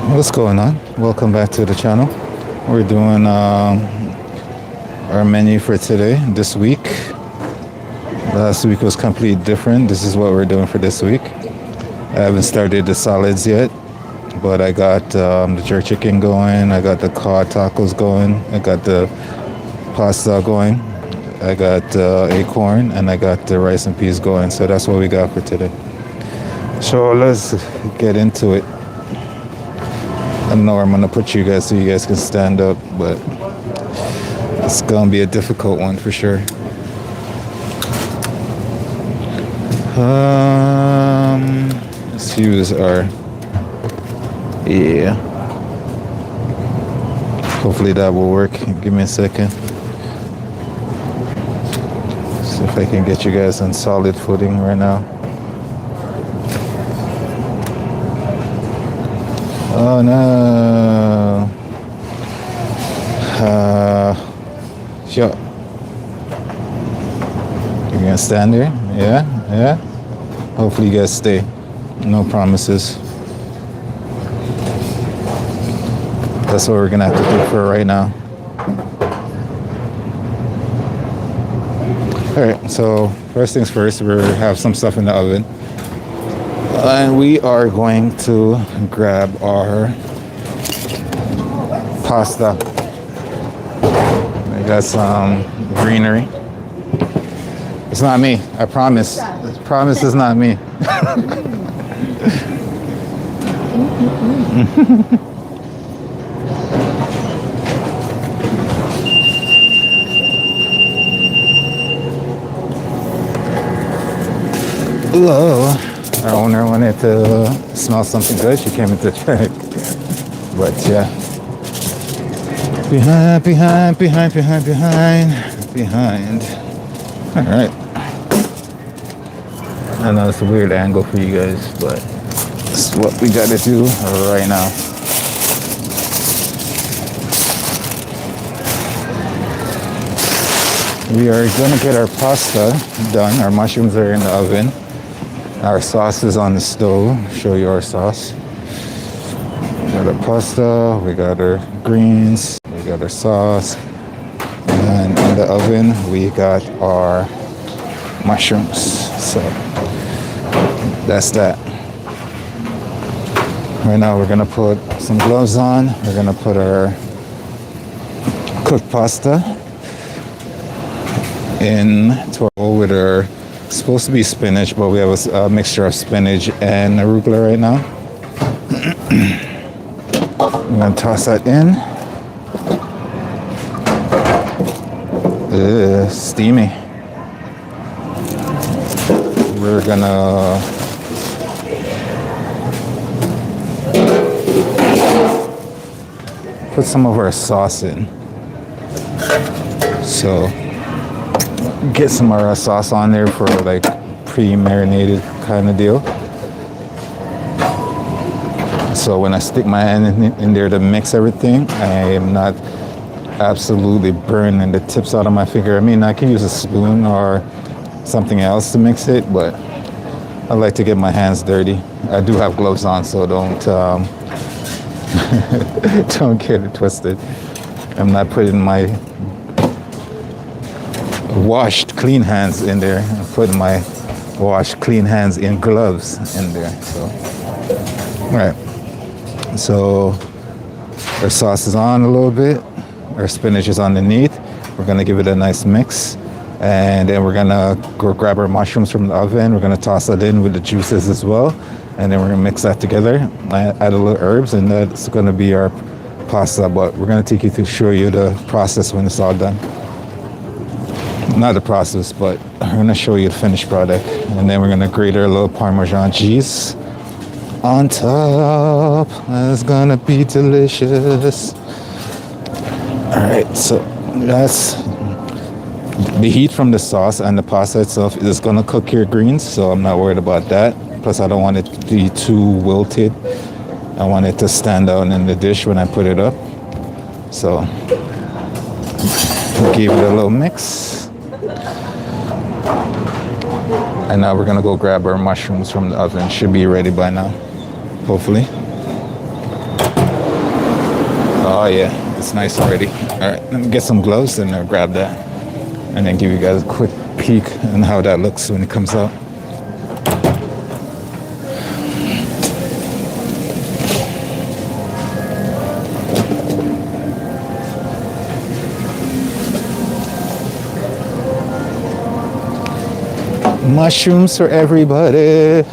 What's going on? Welcome back to the channel. We're doing our menu for today, this week. Last week was completely different. This is what we're doing for this week. I haven't started the salads yet, but I got the jerk chicken going. I got the cod tacos going. I got the pasta going. I got acorn, and I got the rice and peas going. So that's what we got for today. So let's get into it. I know I'm gonna put you guys so you guys can stand up, but it's gonna be a difficult one for sure. Let's use our, yeah. Hopefully that will work. Give me a second. See if I can get you guys on solid footing right now. Oh no. Sure. You gonna stand there? Yeah. Hopefully you guys stay. No promises. That's what we're gonna have to do for right now. Alright, so first things first, we have some stuff in the oven. And we are going to grab our pasta. I got some greenery. It's not me, I promise. I promise it's not me. Hello. Our owner wanted to smell something good. She came into check. But yeah. Behind. All right. I know it's a weird angle for you guys, but it's what we got to do right now. We are going to get our pasta done. Our mushrooms are in the oven. Our sauce is on the stove. Show you our sauce. We got our pasta, we got our greens, we got our sauce, and in the oven we got our mushrooms. So that's that. Right now we're gonna put some gloves on. We're gonna put our cooked pasta into our bowl with our, supposed to be spinach, but we have a mixture of spinach and arugula right now. I'm gonna toss that in. Steamy. We're gonna put some of our sauce in. So get some of our sauce on there for like pre-marinated kind of deal. So when I stick my hand in there to mix everything, I am not absolutely burning the tips out of my finger. I mean, I can use a spoon or something else to mix it, but I like to get my hands dirty. I do have gloves on, so don't don't get it twisted. I'm not putting my washed clean hands in there. I'm putting my washed clean hands in gloves in there. So all right, so our sauce is on a little bit, our spinach is underneath. We're gonna give it a nice mix, and then we're gonna go grab our mushrooms from the oven. We're gonna toss that in with the juices as well, and then we're gonna mix that together, add a little herbs, and that's gonna be our pasta. But we're gonna take you to show you the process when it's all done. Not the process, but we're gonna show you the finished product, and then we're gonna grate our little Parmesan cheese on top. It's gonna be delicious. All right, so that's the heat from the sauce, and the pasta itself is gonna cook your greens, so I'm not worried about that. Plus, I don't want it to be too wilted. I want it to stand out in the dish when I put it up. So give it a little mix. And now we're gonna go grab our mushrooms from the oven. Should be ready by now, hopefully. Oh yeah, it's nice already. All right, let me get some gloves and grab that, and then give you guys a quick peek on how that looks when it comes out. Mushrooms for everybody.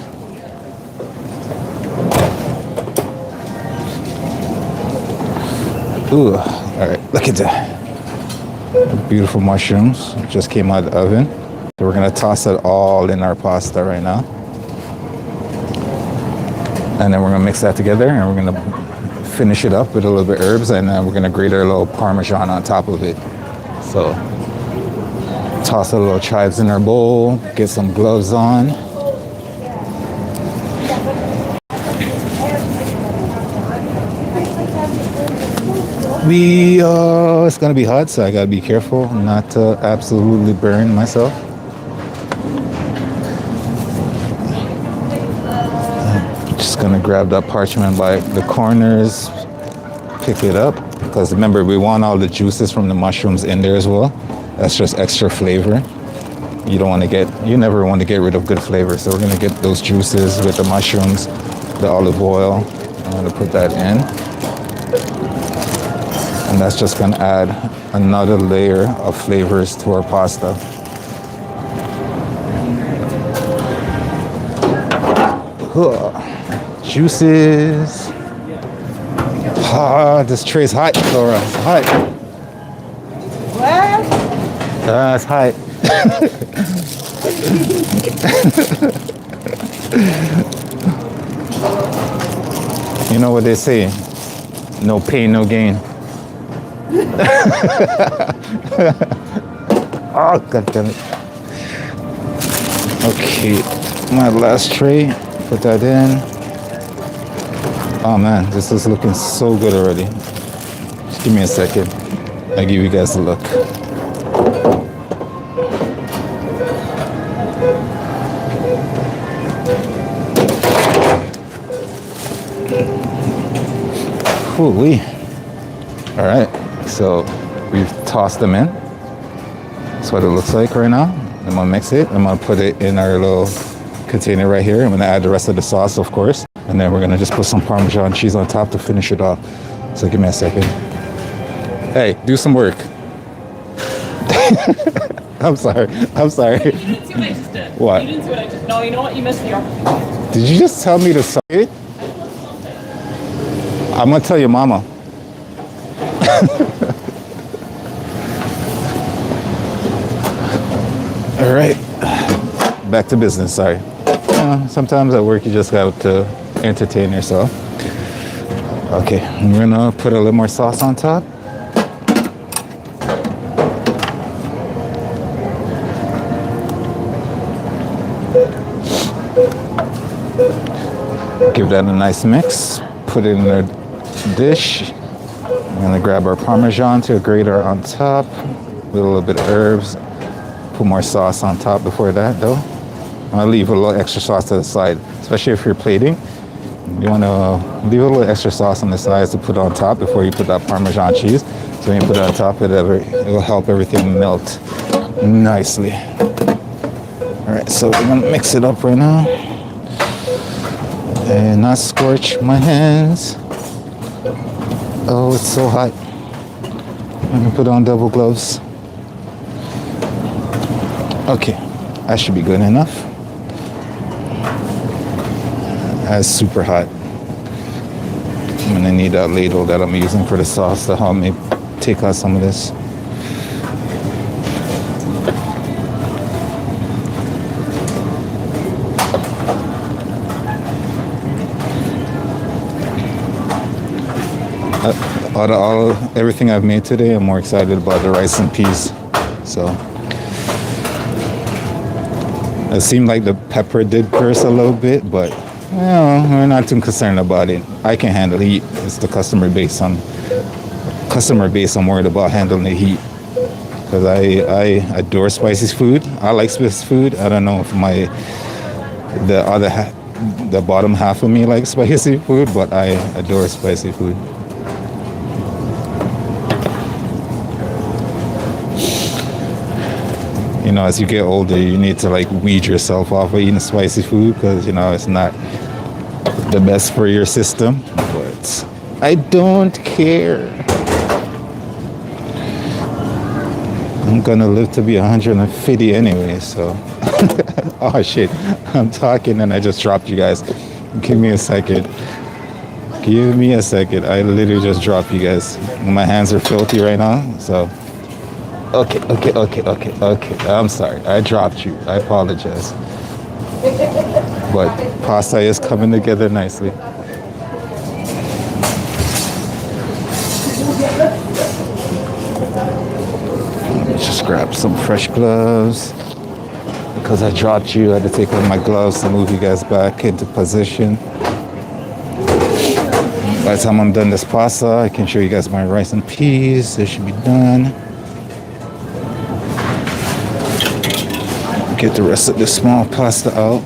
Ooh, all right, look at that. Beautiful mushrooms just came out of the oven. So we're gonna toss it all in our pasta right now. And then we're gonna mix that together and we're gonna finish it up with a little bit of herbs, and then we're gonna grate our little Parmesan on top of it. So toss the little chives in our bowl, get some gloves on. It's gonna be hot, so I gotta be careful not to absolutely burn myself. Just gonna grab that parchment by the corners, pick it up, because remember, we want all the juices from the mushrooms in there as well. That's just extra flavor. You never want to get rid of good flavor. So we're gonna get those juices with the mushrooms, the olive oil. I'm gonna put that in. And that's just gonna add another layer of flavors to our pasta. Juices. This tray's hot, Laura. It's hot. What? It's hot. You know what they say? No pain, no gain. Oh, God damn it. Okay, my last tray. Put that in. Oh man, this is looking so good already. Just give me a second. I'll give you guys a look. Hoo-wee. All right, so we've tossed them in. That's what it looks like right now. I'm gonna mix it. I'm gonna put it in our little container right here. I'm gonna add the rest of the sauce, of course, and then we're gonna just put some Parmesan cheese on top to finish it off. So give me a second. Hey, do some work. I'm sorry. I'm sorry. You didn't see what I just did. What? You didn't see what I just. No, you know what? You missed the opportunity. Did you just tell me to suck it? I'm gonna tell your mama. All right, back to business. Sorry. Sometimes at work you just got to entertain yourself. Okay, I'm gonna put a little more sauce on top. Give that a nice mix. Put it in a dish. I'm gonna grab our Parmesan to a grater on top with a little bit of herbs. Put more sauce on top before that though. I'm gonna leave a little extra sauce to the side, especially if you're plating. You wanna leave a little extra sauce on the sides to put on top before you put that Parmesan cheese. So when you put it on top, it will help everything melt nicely. All right, so we're gonna mix it up right now. And not scorch my hands. Oh, it's so hot. I'm gonna put on double gloves. Okay, that should be good enough. That's super hot. I'm gonna need that ladle that I'm using for the sauce to help me take out some of this. Everything I've made today, I'm more excited about the rice and peas. So it seemed like the pepper did burst a little bit, but we're not too concerned about it. I can handle heat. It's the customer base I'm worried about handling the heat, because I adore spicy food. I like spicy food. I don't know if the bottom half of me likes spicy food, but I adore spicy food. you know, as you get older, you need to like weed yourself off of eating spicy food because, you know, it's not the best for your system. But I don't care. I'm gonna live to be 150 anyway, so. Oh shit, I'm talking and I just dropped you guys. Give me a second. Give me a second. I literally just dropped you guys. My hands are filthy right now, so. Okay. I'm sorry. I dropped you. I apologize. But pasta is coming together nicely. Let me just grab some fresh gloves. Because I dropped you, I had to take off my gloves to move you guys back into position. By the time I'm done this pasta, I can show you guys my rice and peas. This should be done. Get the rest of the small pasta out.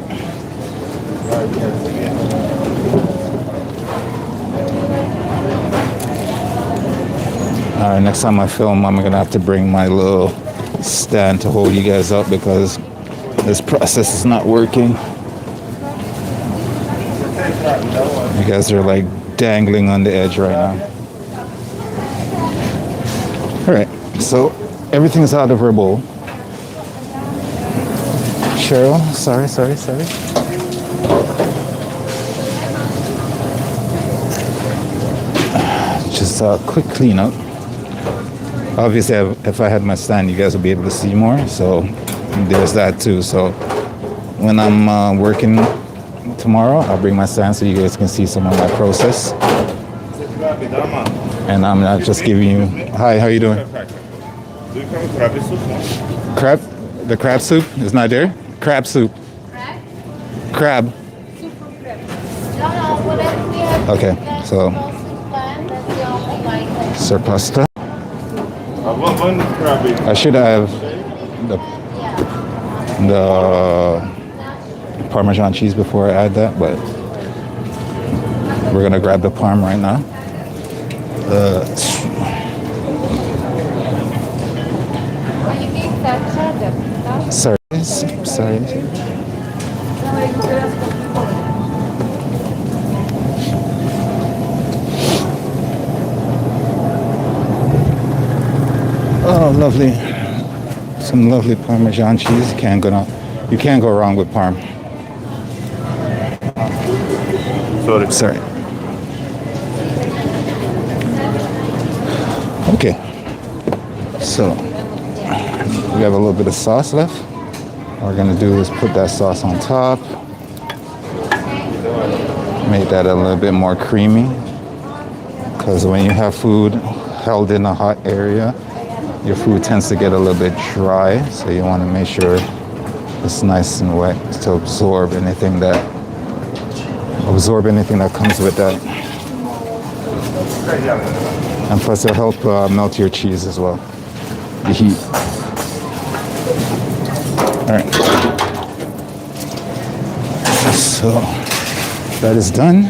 Alright, next time I film, I'm gonna have to bring my little stand to hold you guys up because this process is not working. You guys are like dangling on the edge right now. Alright, so everything's out of our bowl. Cheryl, sorry. Just a quick cleanup. Obviously, if I had my stand, you guys would be able to see more. So there's that too. So when I'm working tomorrow, I'll bring my stand so you guys can see some of my process. And I'm not just giving you. Hi, how you doing? Crab? The crab soup is not there? Crab soup. Crab. Okay, so sir pasta. I should have the Parmesan cheese before I add that, but we're gonna grab the parm right now. Sorry. Oh, lovely. Some lovely Parmesan cheese. You can't go wrong with parm. Sorry. Okay. So we have a little bit of sauce left. What we're gonna do is put that sauce on top. Make that a little bit more creamy. Because when you have food held in a hot area, your food tends to get a little bit dry. So you want to make sure it's nice and wet to absorb anything that comes with that. And plus it'll help melt your cheese as well. The heat. All right. So that is done.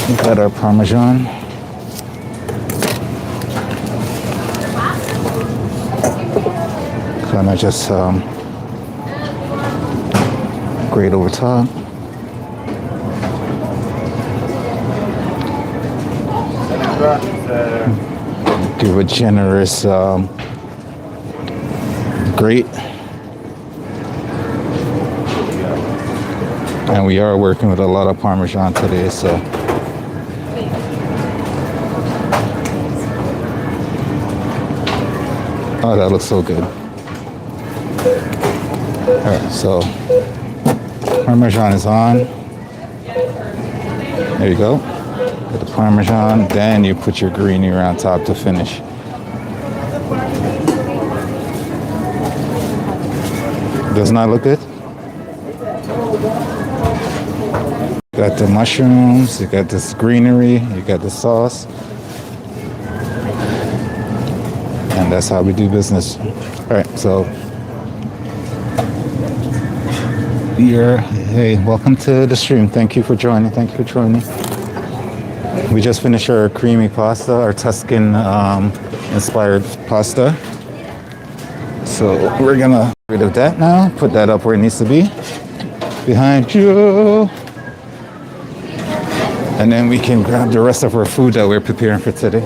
We've got our Parmesan. Kind of just grate over top. Give a generous grate. And we are working with a lot of Parmesan today, so. Oh, that looks so good. All right, so Parmesan is on. There you go. Put the Parmesan, then you put your greenie around top to finish. Does not look good? You got the mushrooms, you got this greenery, you got the sauce. And that's how we do business. All right, so hey, welcome to the stream. Thank you for joining. We just finished our creamy pasta, our Tuscan inspired pasta. So we're gonna get rid of that now. Put that up where it needs to be. Behind you. And then we can grab the rest of our food that we're preparing for today.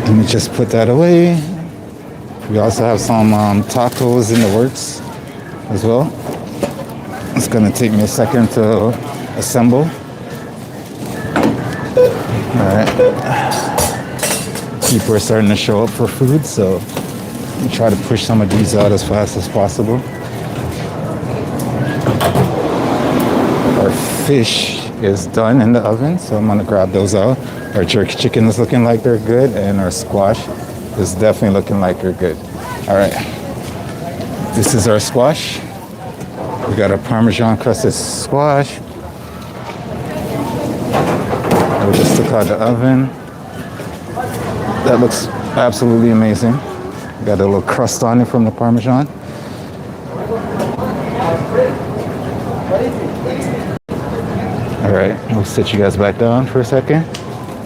Let me just put that away. We also have some tacos in the works as well. It's gonna take me a second to assemble. All right. People are starting to show up for food, so we try to push some of these out as fast as possible. Our fish is done in the oven, so I'm gonna grab those out. Our jerk chicken is looking like they're good, and our squash is definitely looking like they're good. All right, this is our squash. We got our Parmesan crusted squash. We just took out the oven. That looks absolutely amazing. Got a little crust on it from the Parmesan. All right, we'll sit you guys back down for a second.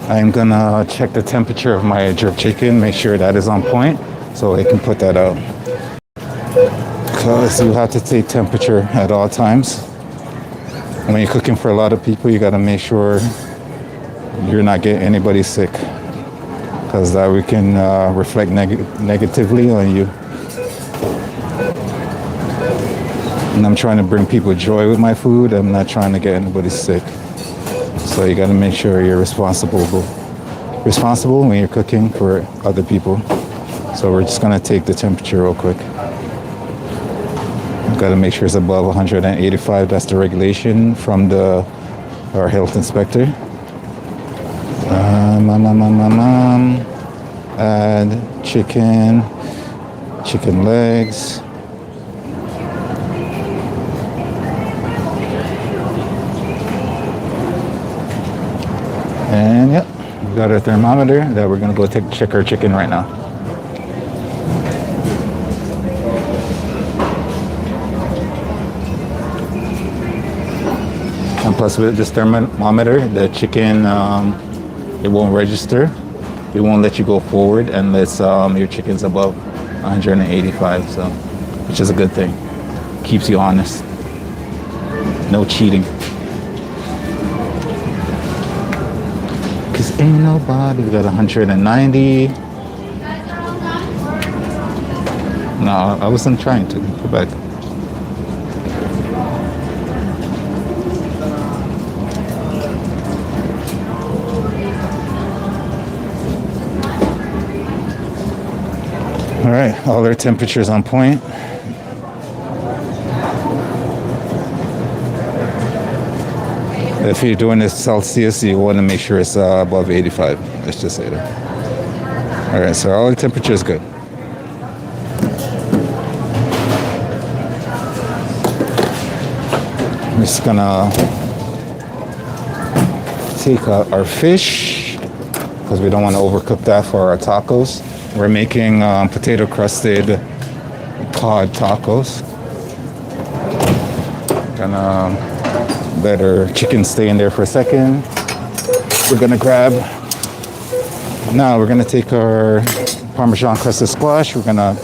I'm gonna check the temperature of my jerk chicken, make sure that is on point, so I can put that out. Because you have to take temperature at all times. When you're cooking for a lot of people, you gotta make sure you're not getting anybody sick, because that we can reflect negatively on you. And I'm trying to bring people joy with my food. I'm not trying to get anybody sick. So you got to make sure you're responsible when you're cooking for other people. So we're just gonna take the temperature real quick. Got to make sure it's above 185. That's the regulation from our health inspector. Add chicken legs. And yep, we got our thermometer that we're gonna go check our chicken right now. And plus with this thermometer, the chicken, it won't register. It won't let you go forward unless your chicken's above 185, so, which is a good thing. Keeps you honest. No cheating. Cause ain't nobody. We got 190. No, I wasn't trying to. Go back. All right, all our temperatures on point. If you're doing this Celsius, you want to make sure it's above 85. Let's just say that. All right, so all the temperature is good. I'm just gonna take out our fish because we don't want to overcook that for our tacos. We're making potato crusted cod tacos. Gonna let our chicken stay in there for a second. We're gonna take our Parmesan crusted squash. We're gonna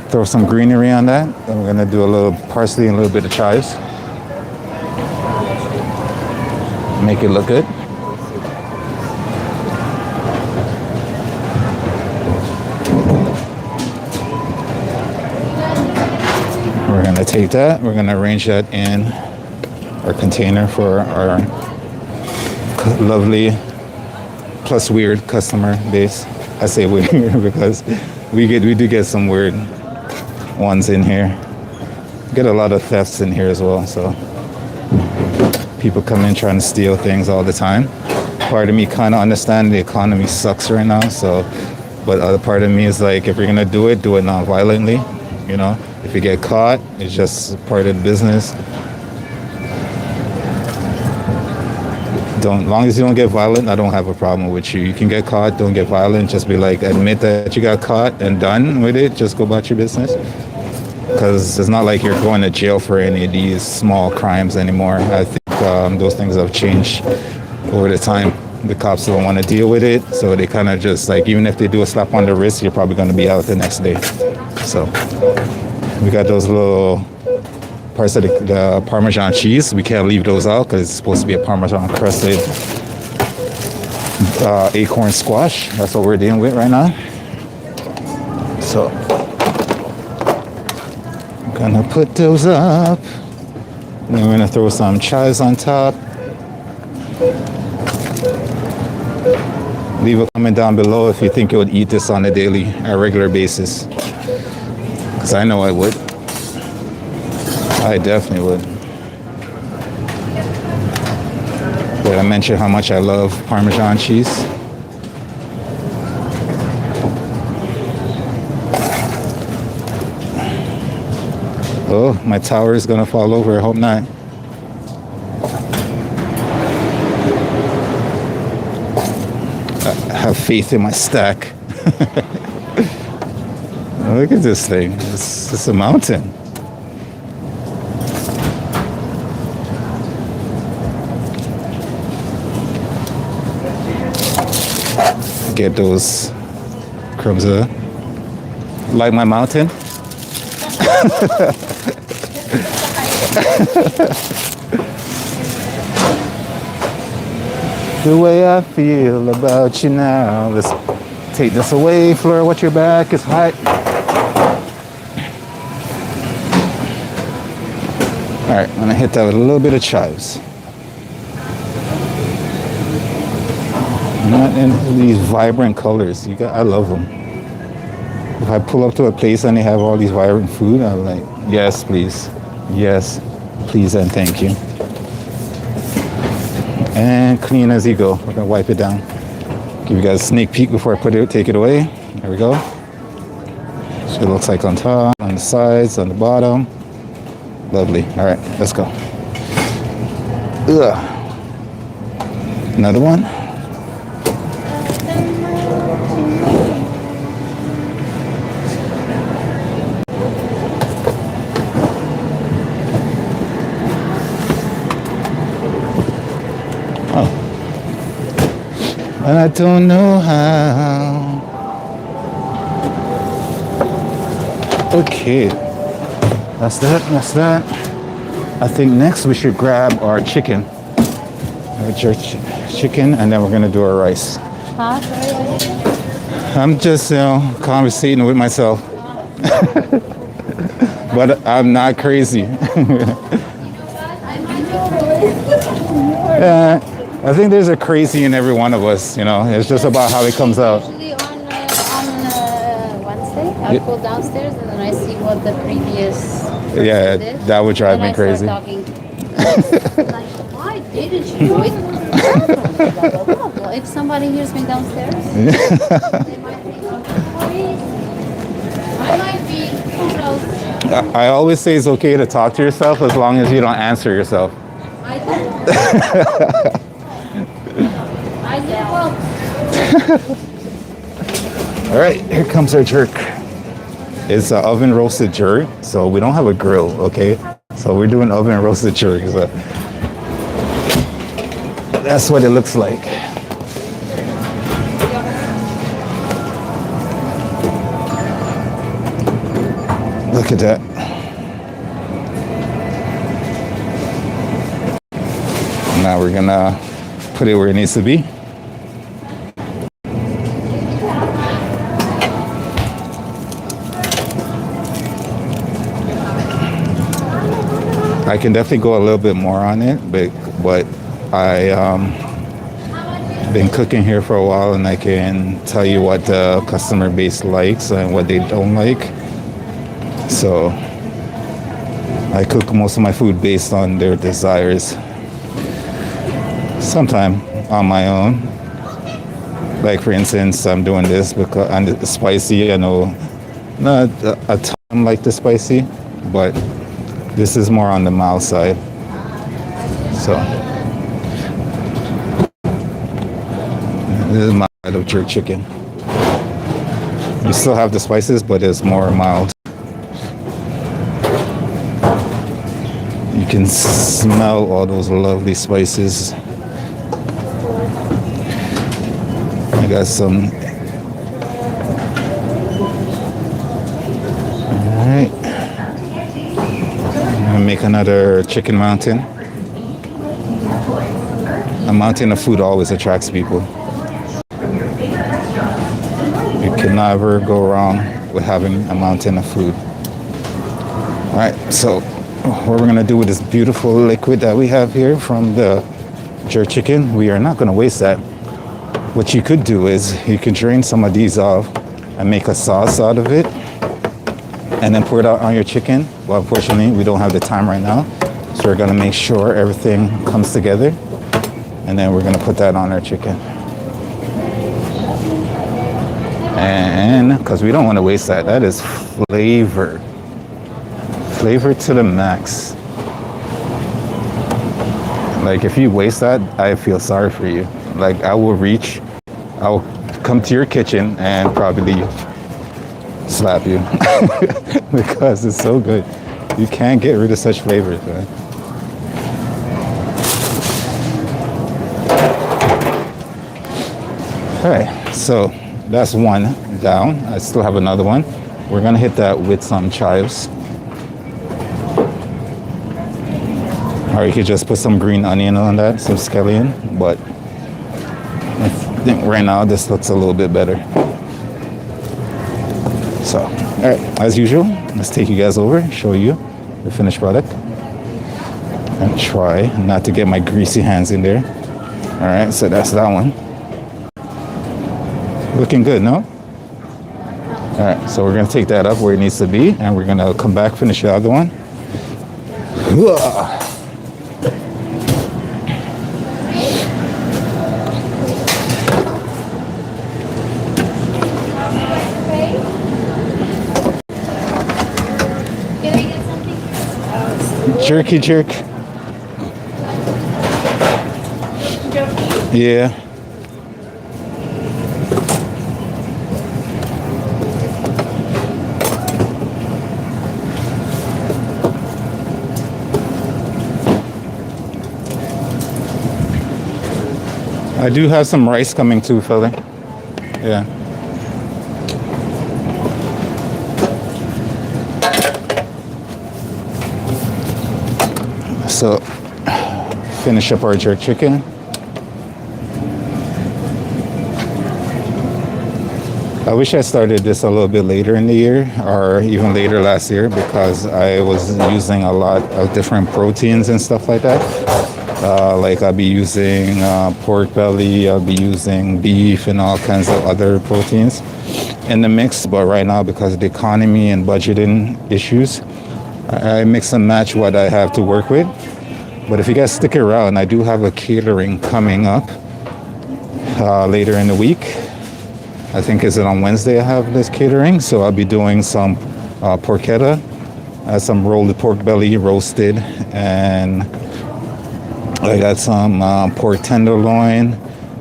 throw some greenery on that. Then we're gonna do a little parsley and a little bit of chives. Make it look good. We're gonna take that, we're gonna arrange that in our container for our lovely plus weird customer base. I say weird because we do get some weird ones in here. Get a lot of thefts in here as well, so people come in trying to steal things all the time. Part of me kind of understand the economy sucks right now, so, but other part of me is like, if you're gonna do it non-violently, you know? If you get caught, it's just part of the business. As long as you don't get violent, I don't have a problem with you. You can get caught, don't get violent. Just be like, admit that you got caught and done with it. Just go about your business. because it's not like you're going to jail for any of these small crimes anymore. I think those things have changed over the time. The cops don't want to deal with it, so they kind of just like, even if they do a slap on the wrist, you're probably going to be out the next day. So we got those little parts of the Parmesan cheese. We can't leave those out because it's supposed to be a Parmesan crusted acorn squash. That's what we're dealing with right now. So I'm gonna put those up. And then we're gonna throw some chives on top. Leave a comment down below if you think you would eat this on a daily or regular basis. Because I know I would. I definitely would. Did I mention how much I love Parmesan cheese? Oh, my tower is gonna fall over. I hope not. I have faith in my stack. Look at this thing. It's a mountain. Get those crumbs like my mountain. The way I feel about you now. Let's take this away, Flora. Watch your back. It's hot. All right, I'm gonna hit that with a little bit of chives. Not in these vibrant colors. I love them. If I pull up to a place and they have all these vibrant food, I'm like, yes, please. Yes, please and thank you. And clean as you go. We're gonna wipe it down. Give you guys a sneak peek before I take it away. There we go. So it looks like on top, on the sides, on the bottom. Lovely. All right, let's go. Ugh. Another one. And I don't know how. Okay, that's that. I think next we should grab our chicken. Chicken, and then we're gonna do our rice. Huh? Sorry. I'm just, conversating with myself. But I'm not crazy. Yeah. I think there's a crazy in every one of us, It's just about how it comes out. Usually on Wednesday, I go downstairs and then I see what the previous Yeah, did. that would drive me crazy. Like, why didn't you do it? Well, if somebody hears me downstairs, they might think I'm crazy. I might be close. I always say it's okay to talk to yourself as long as you don't answer yourself. I do. I do. Well. All right, here comes our jerk. It's an oven roasted jerk, so we don't have a grill, okay? So we're doing oven roasted jerk. So that's what it looks like. Look at that. Now we're gonna put it where it needs to be. I can definitely go a little bit more on it, but I been cooking here for a while, and I can tell you what the customer base likes and what they don't like. So I cook most of my food based on their desires. Sometime on my own. Like for instance, I'm doing this because it's spicy. I know not a ton like the spicy, but this is more on the mild side. So this is my side of jerk chicken. You still have the spices, but it's more mild. can smell all those lovely spices. I got some. All right. I'm gonna make another chicken mountain. A mountain of food always attracts people. You can never go wrong with having a mountain of food. All right, so what we're gonna do with this beautiful liquid that we have here from the jerk chicken, we are not gonna waste that. What you could do is you could drain some of these off and make a sauce out of it and then pour it out on your chicken. Well, unfortunately, we don't have the time right now. So we're gonna make sure everything comes together and then we're gonna put that on our chicken. And because we don't wanna waste that, that is flavor. Flavor to the max. Like if you waste that, I feel sorry for you. Like I'll come to your kitchen and probably slap you because it's so good. You can't get rid of such flavors, man. All right, so that's one down. I still have another one. We're gonna hit that with some chives. Or you could just put some green onion on that, some scallion, but I think right now this looks a little bit better. So, all right, as usual, let's take you guys over, show you the finished product. And try not to get my greasy hands in there. All right, so that's that one. Looking good, no? All right, so we're gonna take that up where it needs to be, and we're gonna come back, finish the other one. Jerky jerk. Yeah. I do have some rice coming too, fella. Yeah. So, finish up our jerk chicken. I wish I started this a little bit later in the year or even later last year because I was using a lot of different proteins and stuff like that. Like I'll be using pork belly, I'll be using beef and all kinds of other proteins in the mix. But right now, because of the economy and budgeting issues, I mix and match what I have to work with. But if you guys stick around, I do have a catering coming up later in the week. I think is it on Wednesday I have this catering. So I'll be doing some porchetta, some rolled pork belly roasted, and I got some pork tenderloin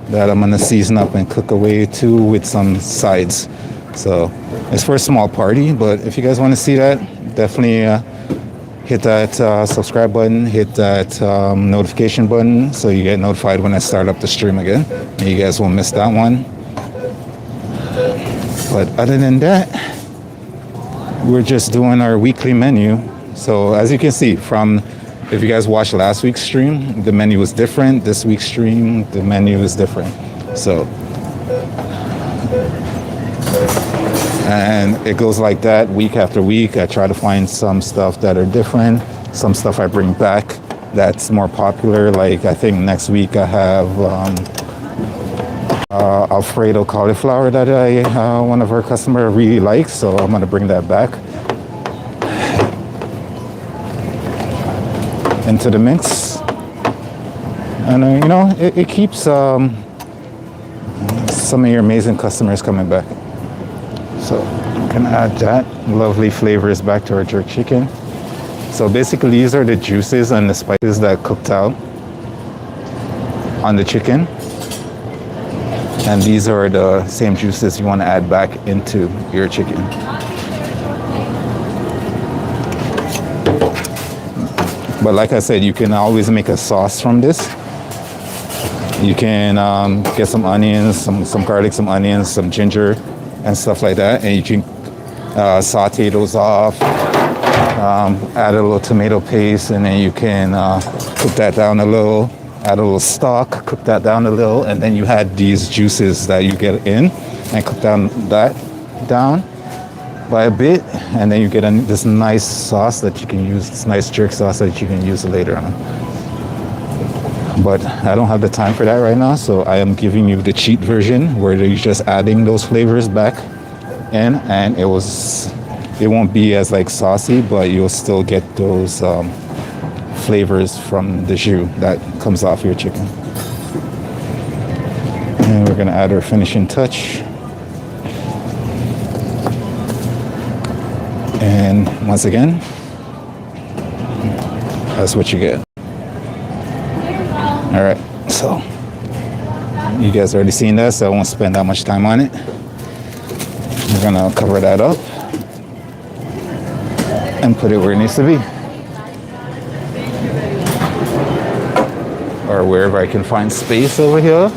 that I'm gonna season up and cook away too with some sides. So it's for a small party, but if you guys want to see that, definitely hit that subscribe button, hit that notification button so you get notified when I start up the stream again. And you guys won't miss that one. But other than that, we're just doing our weekly menu. So as you can see from, if you guys watched last week's stream, the menu was different. This week's stream, the menu is different. So, and it goes like that week after week. I try to find some stuff that are different, some stuff I bring back that's more popular. Like I think next week I have Alfredo cauliflower that one of our customers really likes, so I'm gonna bring that back into the mix. And you know, it keeps some of your amazing customers coming back. So I'm gonna add that lovely flavors back to our jerk chicken. So basically these are the juices and the spices that cooked out on the chicken. And these are the same juices you want to add back into your chicken. But like I said, you can always make a sauce from this. You can get some onions, some garlic, some onions, some ginger, and stuff like that, and you can saute those off. Add a little tomato paste, and then you can cook that down a little. Add a little stock, cook that down a little, and then you add these juices that you get in, and cook down by a bit, and then you get this nice sauce that you can use. This nice jerk sauce that you can use later on. But I don't have the time for that right now, so I am giving you the cheat version where you're just adding those flavors back in, and it won't be as like saucy, but you'll still get those flavors from the jus that comes off your chicken. And we're gonna add our finishing touch. And once again, that's what you get. All right, so you guys already seen that, so I won't spend that much time on it. We're gonna cover that up and put it where it needs to be, or wherever I can find space over here.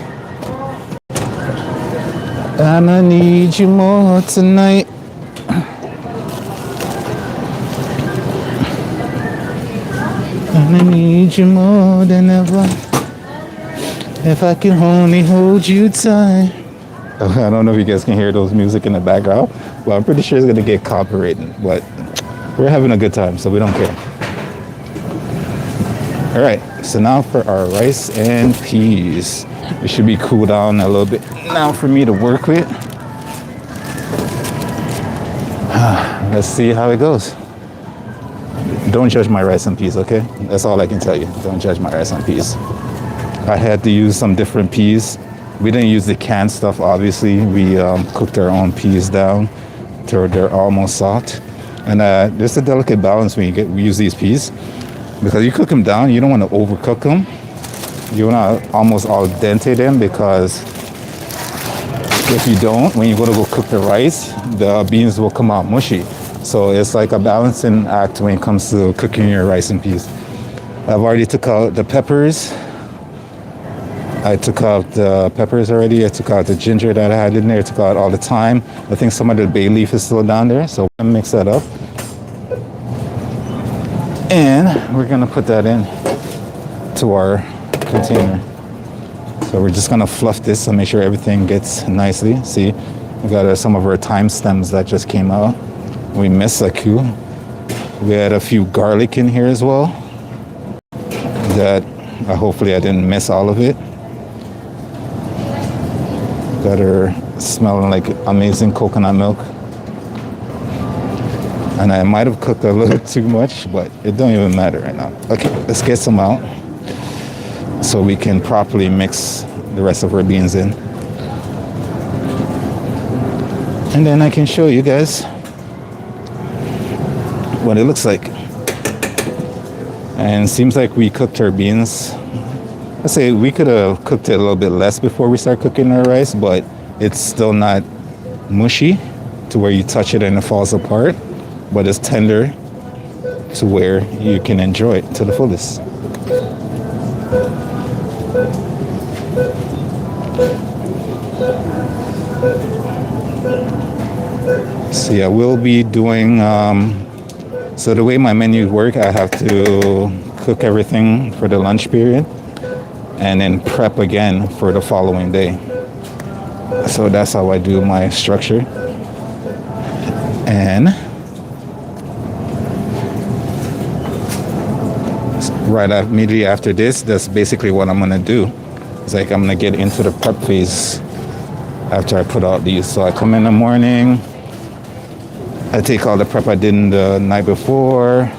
And I need you more tonight. And I need you more than ever. If I can only hold you tight. I don't know if you guys can hear those music in the background, but I'm pretty sure it's gonna get copyrighted. But we're having a good time, so we don't care. All right, so now for our rice and peas. It should be cooled down a little bit now for me to work with. Let's see how it goes. Don't judge my rice and peas, okay? That's all I can tell you. Don't judge my rice and peas. I had to use some different peas. We didn't use the canned stuff, obviously. We cooked our own peas down till they're almost soft. And there's a delicate balance when we use these peas, because you cook them down, you don't want to overcook them. You want to almost al dente them, because if you don't, when you go cook the rice, the beans will come out mushy. So it's like a balancing act when it comes to cooking your rice and peas. I've already took out the peppers. I took out the peppers already. I took out the ginger that I had in there. I took out all the thyme. I think some of the bay leaf is still down there. So I'm gonna mix that up. And we're gonna put that in to our container. So we're just gonna fluff this and make sure everything gets nicely. See, we got some of our thyme stems that just came out. We missed a few. We had a few garlic in here as well. That hopefully I didn't miss all of it. Got her smelling like amazing coconut milk. And I might have cooked a little too much, but it don't even matter right now. Okay, let's get some out so we can properly mix the rest of our beans in. And then I can show you guys what it looks like. And it seems like we cooked our beans. I say we could have cooked it a little bit less before we start cooking our rice, but it's still not mushy to where you touch it and it falls apart, but it's tender to where you can enjoy it to the fullest. See, I will be doing, so the way my menus work, I have to cook everything for the lunch period and then prep again for the following day. So that's how I do my structure. And immediately after this, that's basically what I'm gonna do. It's like I'm gonna get into the prep phase after I put out these. So I come in the morning, I take all the prep I did the night before.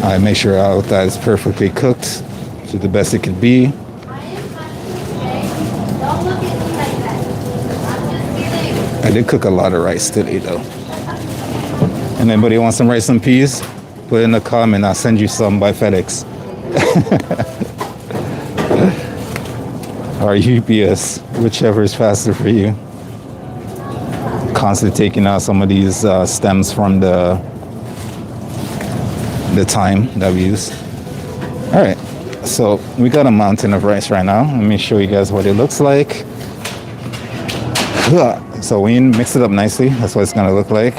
I make sure all that is perfectly cooked to the best it could be. I did cook a lot of rice today though. And anybody want some rice and peas? Put in the comment, I'll send you some by FedEx. Or UPS, whichever is faster for you. Constantly taking out some of these stems from the the thyme that we use. All right, so we got a mountain of rice right now. Let me show you guys what it looks like. So when you mix it up nicely, that's what it's gonna look like.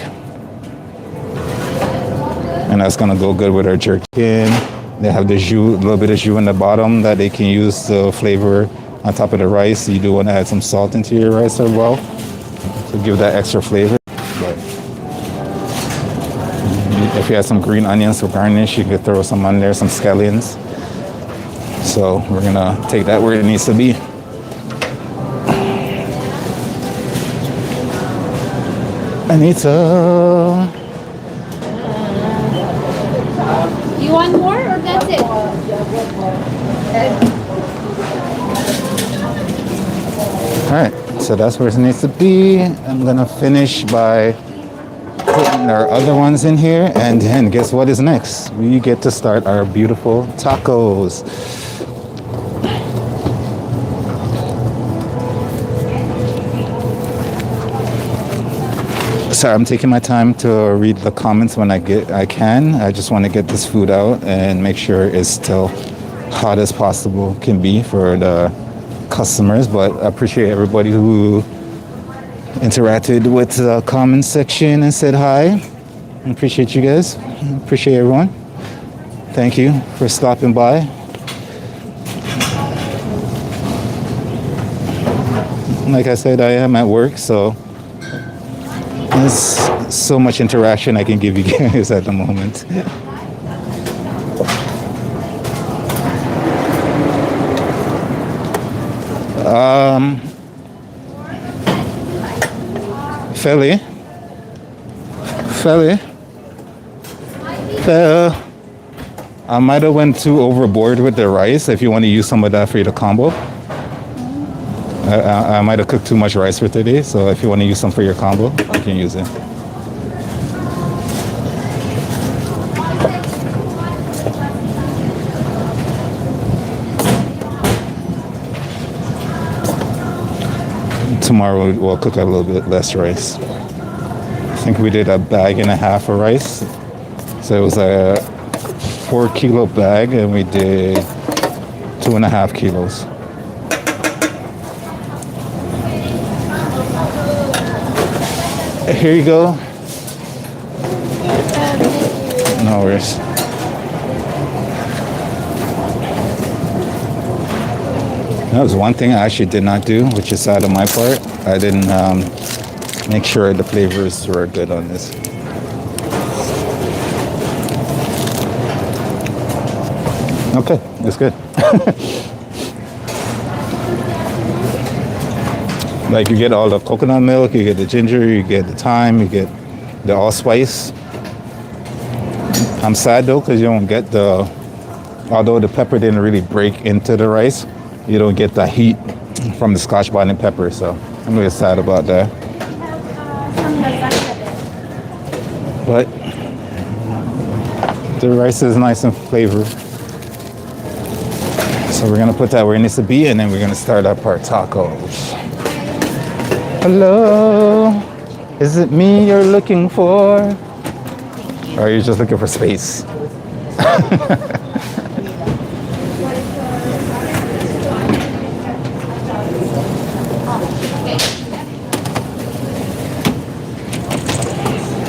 And that's gonna go good with our jerky. They have the jus, a little bit of jus in the bottom that they can use to flavor on top of the rice. You do want to add some salt into your rice as well to give that extra flavor. But if you have some green onions for garnish, you could throw some on there, some scallions. So we're gonna take that where it needs to be. Anita. You want more or that's it? All right, so that's where it needs to be. I'm gonna finish by putting our other ones in here, and then guess what is next? We get to start our beautiful tacos. Sorry, I'm taking my time to read the comments when I can. I just want to get this food out and make sure it's still hot as possible can be for the customers. But I appreciate everybody who interacted with the comment section and said hi. I appreciate you guys. I appreciate everyone. Thank you for stopping by. Like I said, I am at work, so there's so much interaction I can give you guys at the moment. Philly. I might have went too overboard with the rice. If you want to use some of that for your combo, I might have cooked too much rice for today. So if you want to use some for your combo, you can use it. Tomorrow we'll cook a little bit less rice. I think we did a bag and a half of rice. So it was a 4 kilo bag and we did 2.5 kilos. Here you go. No worries. That was one thing I actually did not do, which is sad on my part. I didn't make sure the flavors were good on this. Okay, that's good. Like you get all the coconut milk, you get the ginger, you get the thyme, you get the allspice. I'm sad though because you don't get the, although the pepper didn't really break into the rice, you don't get the heat from the Scotch bonnet pepper, so I'm really sad about that. But the rice is nice and flavored. So we're gonna put that where it needs to be and then we're gonna start up our tacos. Hello, is it me you're looking for? Or are you just looking for space?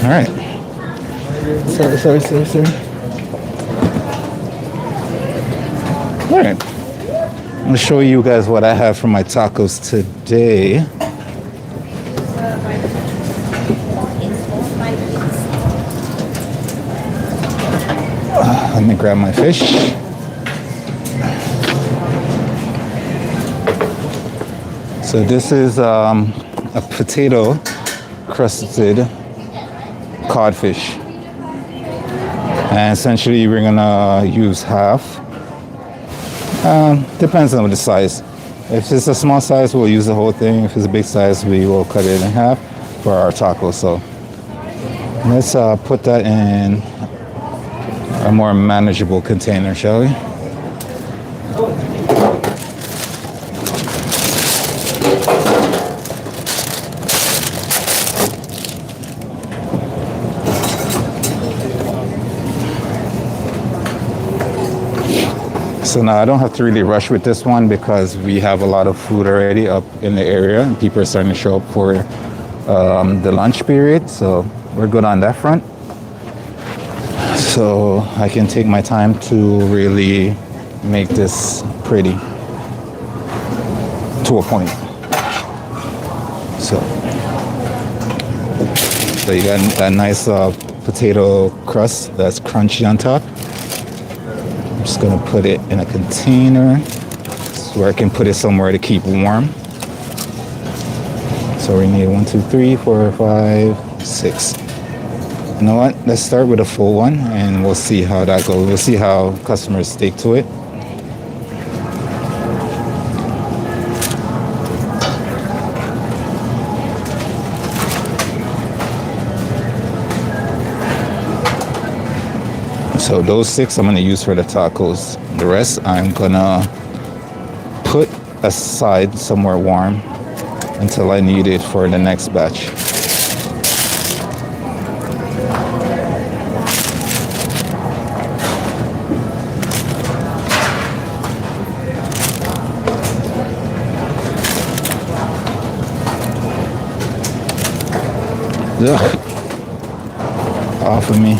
All right. Sorry. All right. I'm gonna show you guys what I have for my tacos today. Let me grab my fish. So this is a potato crusted codfish. And essentially we're gonna use half. Depends on the size. If it's a small size, we'll use the whole thing. If it's a big size, we will cut it in half for our tacos. So let's put that in a more manageable container, shall we? So now I don't have to really rush with this one because we have a lot of food already up in the area and people are starting to show up for the lunch period. So we're good on that front. So I can take my time to really make this pretty to a point. So you got that nice potato crust that's crunchy on top. I'm just gonna put it in a container so I can put it somewhere to keep warm. So we need 1, 2, 3, 4, 5, 6. You know what? Let's start with a full one and we'll see how that goes. We'll see how customers stick to it. So those 6 I'm gonna use for the tacos. The rest I'm gonna put aside somewhere warm until I need it for the next batch. Ugh. Off of me.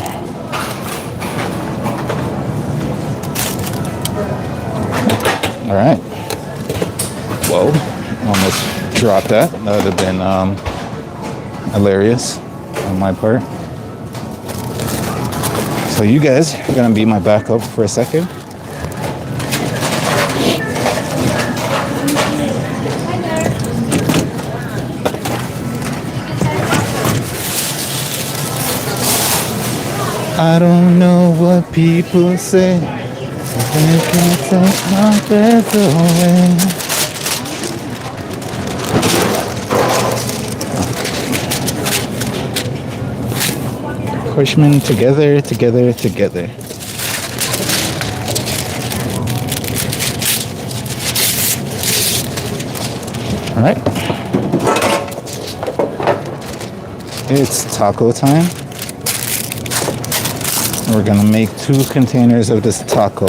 All right. Whoa, almost dropped that. That would have been hilarious on my part. So you guys are gonna be my backup for a second. I don't know what people say. They can't take my breath away. Pushman together, together, together. All right. It's taco time. We're gonna make 2 containers of this taco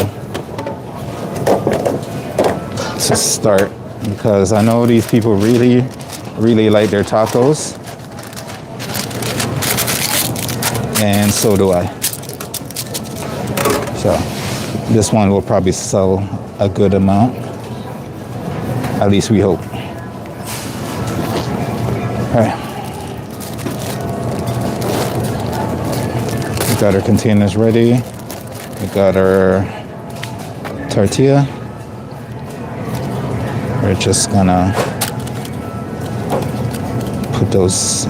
to start because I know these people really, really like their tacos, and so do I. So this one will probably sell a good amount, at least we hope. All right. We got our containers ready. We got our tortilla. We're just gonna put those,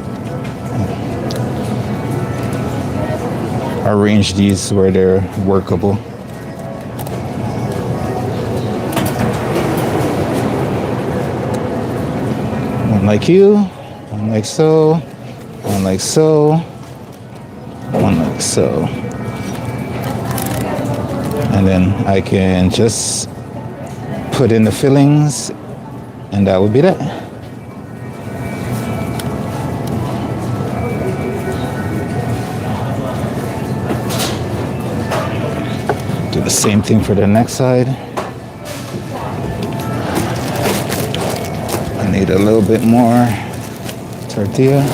arrange these where they're workable. One like you, one like so, one like so, one like so. And then I can just put in the fillings and that would be that. Do the same thing for the next side. I need a little bit more tortilla.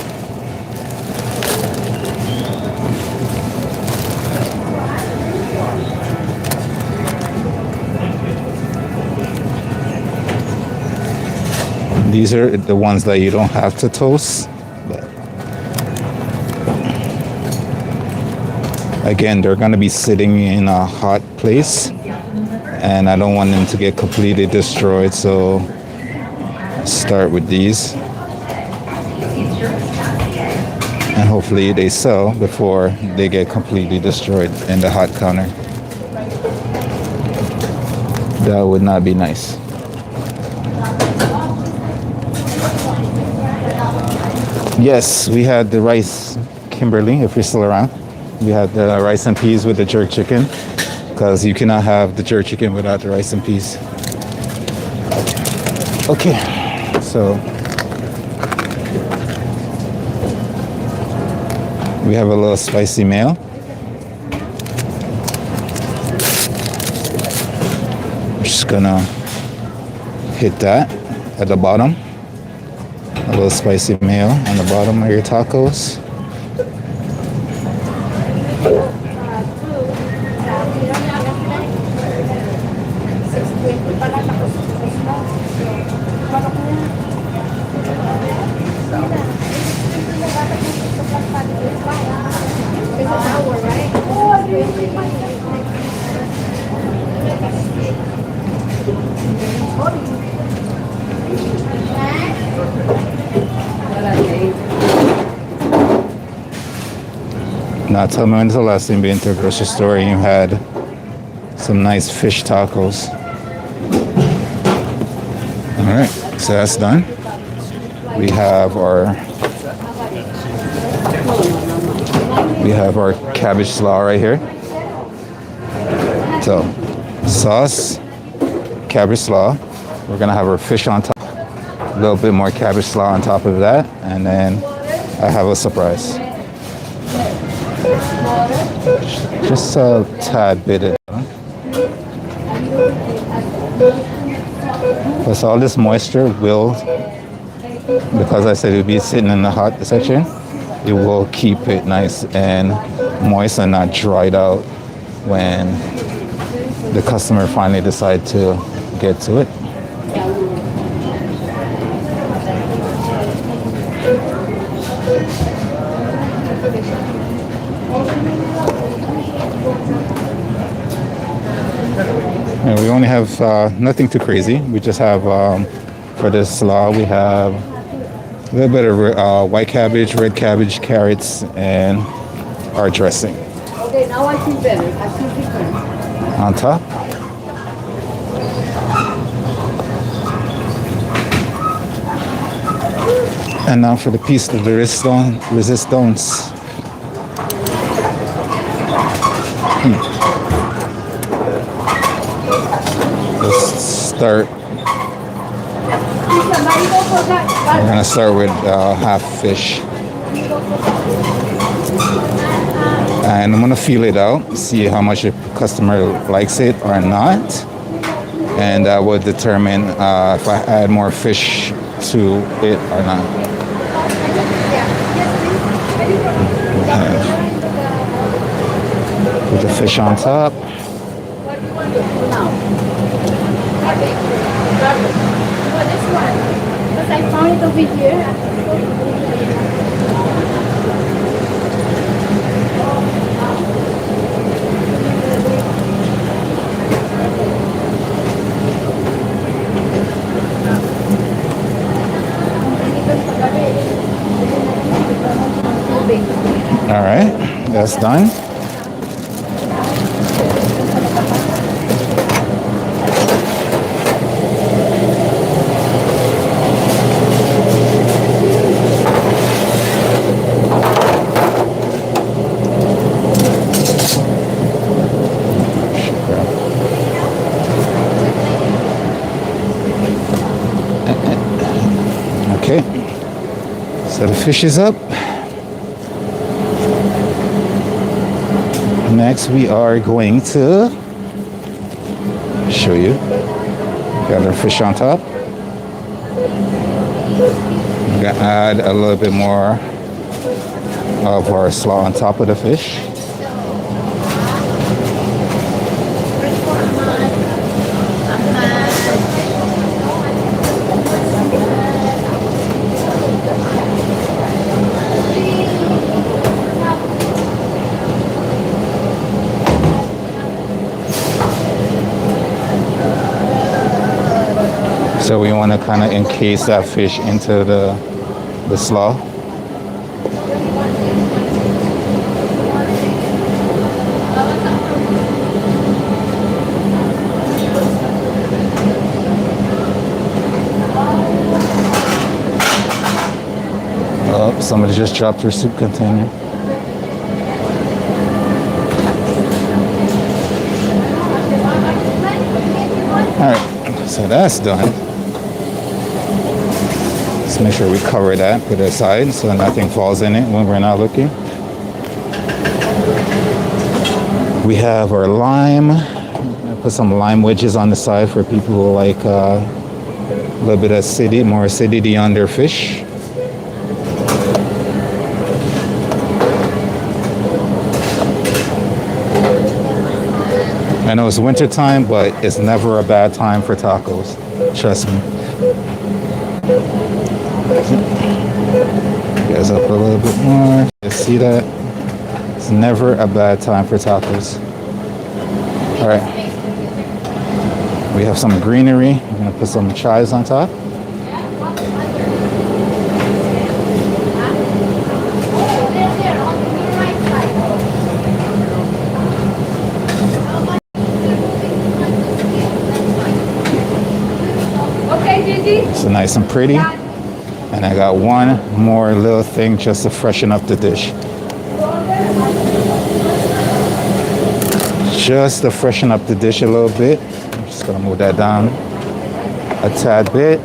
These are the ones that you don't have to toast. But again, they're going to be sitting in a hot place, and I don't want them to get completely destroyed. So start with these, and hopefully they sell before they get completely destroyed in the hot counter. That would not be nice. Yes, we had the rice, Kimberly, if you're still around. We had the rice and peas with the jerk chicken, because you cannot have the jerk chicken without the rice and peas. Okay, so we have a little spicy mayo. just gonna hit that at the bottom. A little spicy mayo on the bottom of your tacos. Now tell me, when's the last time you've been to a grocery store and you had some nice fish tacos? All right, so that's done. We have our cabbage slaw right here. So sauce, cabbage slaw. We're gonna have our fish on top. A little bit more cabbage slaw on top of that, and then I have a surprise. Just a tad bit of plus all this moisture will, because I said it would be sitting in the hot section, it will keep it nice and moist and not dried out when the customer finally decide to get to it. And we only have nothing too crazy. We just have, for this slaw, we have a little bit of white cabbage, red cabbage, carrots, and our dressing. Okay, now I feel better. I feel different. On top. And now for the piece of the resistance. Let's start. We're gonna start with half fish. And I'm gonna feel it out, see how much the customer likes it or not. And that will determine if I add more fish to it or not. Put the fish on top. What do you want to do now? What this one? Because I found it over here. All right, that's done. Okay, so the fish is up. Next, we are going to show you. Got our fish on top. We're gonna add a little bit more of our slaw on top of the fish. So we want to kind of encase that fish into the slaw. Oh, somebody just dropped their soup container. All right, so that's done. Let's make sure we cover that, put it aside so nothing falls in it when we're not looking. We have our lime. Put some lime wedges on the side for people who like a little bit of acidity, more acidity on their fish. I know it's winter time, but it's never a bad time for tacos. Trust me. You guys up a little bit more. You see that? It's never a bad time for tacos. All right. We have some greenery. I'm gonna put some chives on top. So nice and pretty. And I got one more little thing just to freshen up the dish. Just to freshen up the dish a little bit. I'm just gonna move that down a tad bit.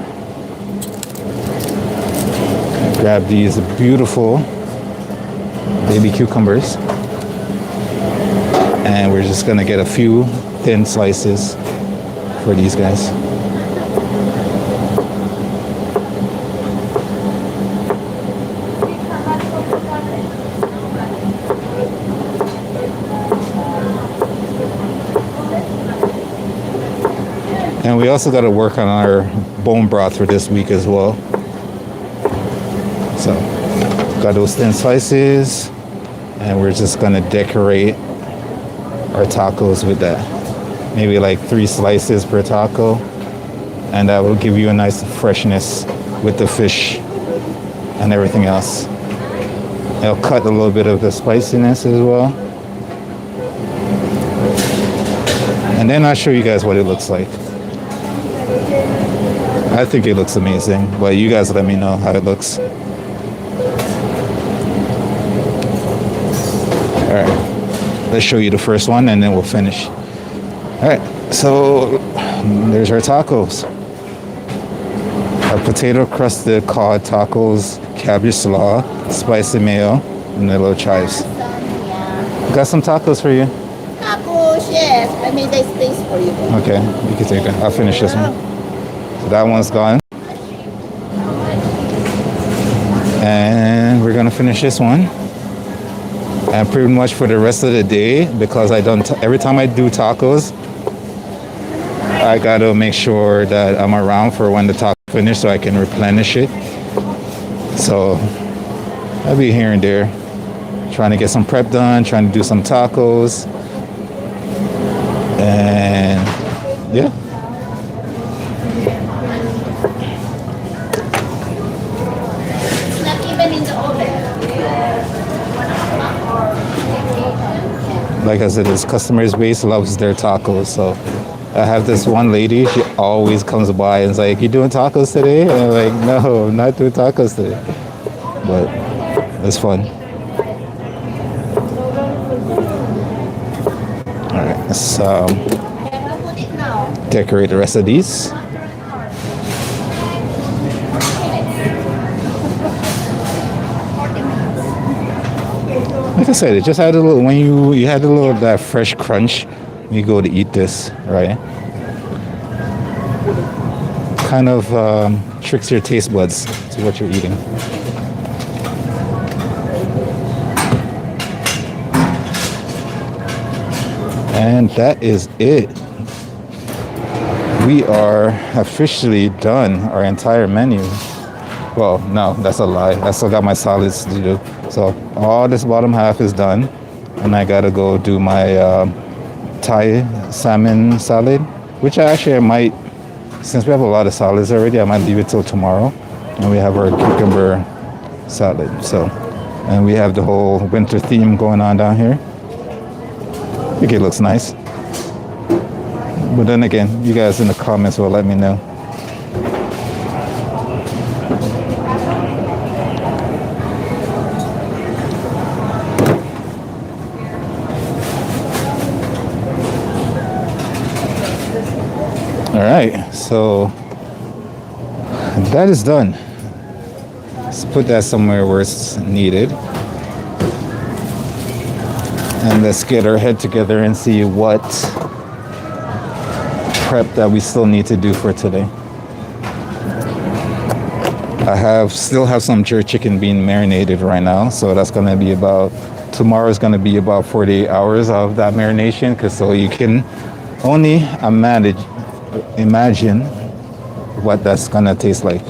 Grab these beautiful baby cucumbers. And we're just gonna get a few thin slices for these guys. And we also got to work on our bone broth for this week as well. So, got those thin slices, and we're just going to decorate our tacos with that. Maybe like 3 slices per taco, and that will give you a nice freshness with the fish and everything else. It'll cut a little bit of the spiciness as well. And then I'll show you guys what it looks like. I think it looks amazing, but you guys let me know how it looks. All right, let's show you the first one and then we'll finish. All right, so there's our tacos. Our potato crusted cod tacos, cabbage slaw, spicy mayo, and the little chives. Got some tacos for you. Tacos, yes. I made this space for you. Okay, you can take it. I'll finish this one. So that one's gone. And we're gonna finish this one. And pretty much for the rest of the day, because every time I do tacos, I gotta make sure that I'm around for when the taco finish so I can replenish it. So I'll be here and there, trying to get some prep done, trying to do some tacos. And yeah. It's not even in the oven. Like I said, this customer's base loves their tacos. So I have this one lady, she always comes by and is like, "You doing tacos today?" And I'm like, "No, I'm not doing tacos today." But it's fun. All right, let's decorate the rest of these. Like I said, it just had a little, when you had a little of that fresh crunch, you go to eat this, right? Kind of tricks your taste buds to what you're eating. And that is it. We are officially done our entire menu. Well, no, that's a lie. I still got my salads to do. So all this bottom half is done. And I gotta go do my Thai salmon salad, which I might, since we have a lot of salads already, I might leave it till tomorrow. And we have our cucumber salad. So, and we have the whole winter theme going on down here. I think it looks nice. But then again, you guys in the comments will let me know. All right, so that is done. Let's put that somewhere where it's needed. And let's get our head together and see what prep that we still need to do for today. I still have some jerk chicken being marinated right now, so that's gonna be about, tomorrow is gonna be about 48 hours of that marination, cause so you can only imagine what that's gonna taste like.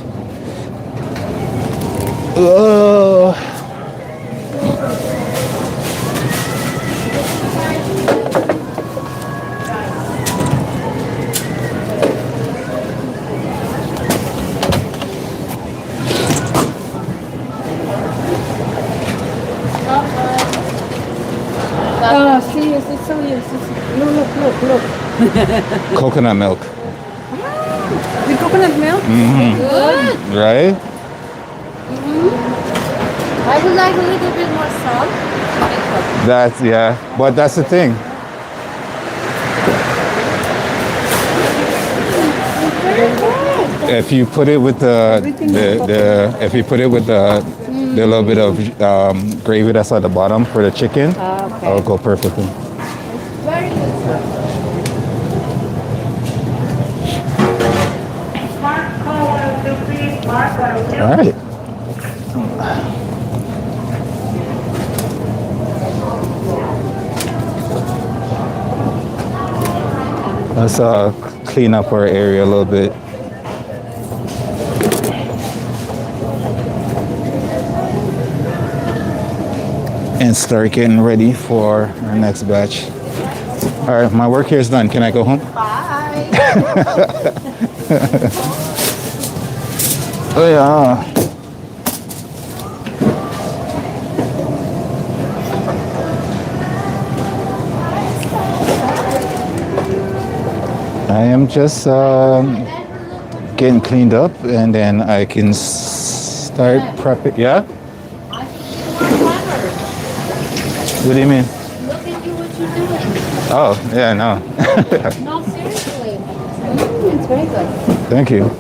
See, it's so yes. Look. Coconut milk, The coconut milk? Good. right? I would like a little bit more salt. That's, yeah, but that's the thing. If you put it with the if you put it with the little bit of gravy that's at the bottom for the chicken, it'll go perfectly. Very good. All right. Let's clean up our area a little bit. And start getting ready for our next batch. All right, my work here is done. Can I go home? Bye. Oh yeah. I am just getting cleaned up, and then I can start prepping. Yeah? What do you mean? Look at you, what you're doing. Oh, yeah, no. No, seriously. It's very good. Thank you.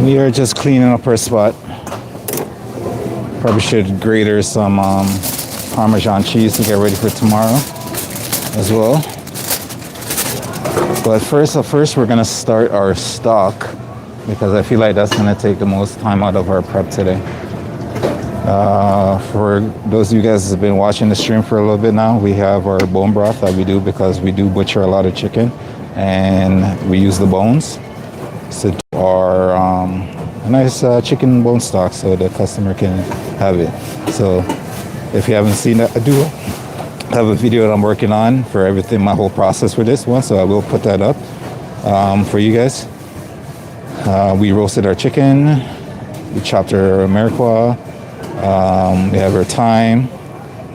We are just cleaning up our spot. Probably should grate some Parmesan cheese to get ready for tomorrow as well. But first we're gonna start our stock, because I feel like that's gonna take the most time out of our prep today. For those of you guys who have been watching the stream for a little bit now, we have our bone broth that we do because we do butcher a lot of chicken, and we use the bones to do our a nice chicken bone stock so the customer can have it. So if you haven't seen that, I do have a video that I'm working on for everything, my whole process for this one, so I will put that up for you guys. We roasted our chicken, we chopped our Ameriqua, we have our thyme,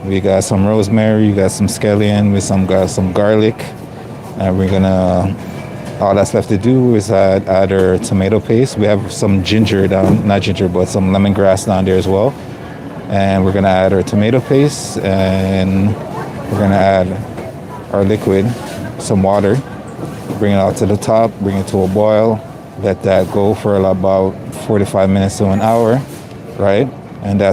we got some rosemary, we got some scallion, we got some garlic, and we're gonna, all that's left to do is add our tomato paste. We have some ginger down, not ginger, but some lemongrass down there as well. And we're gonna add our tomato paste, and we're gonna add our liquid, some water, bring it out to the top, bring it to a boil, let that go for about 45 minutes to an hour, right? And we're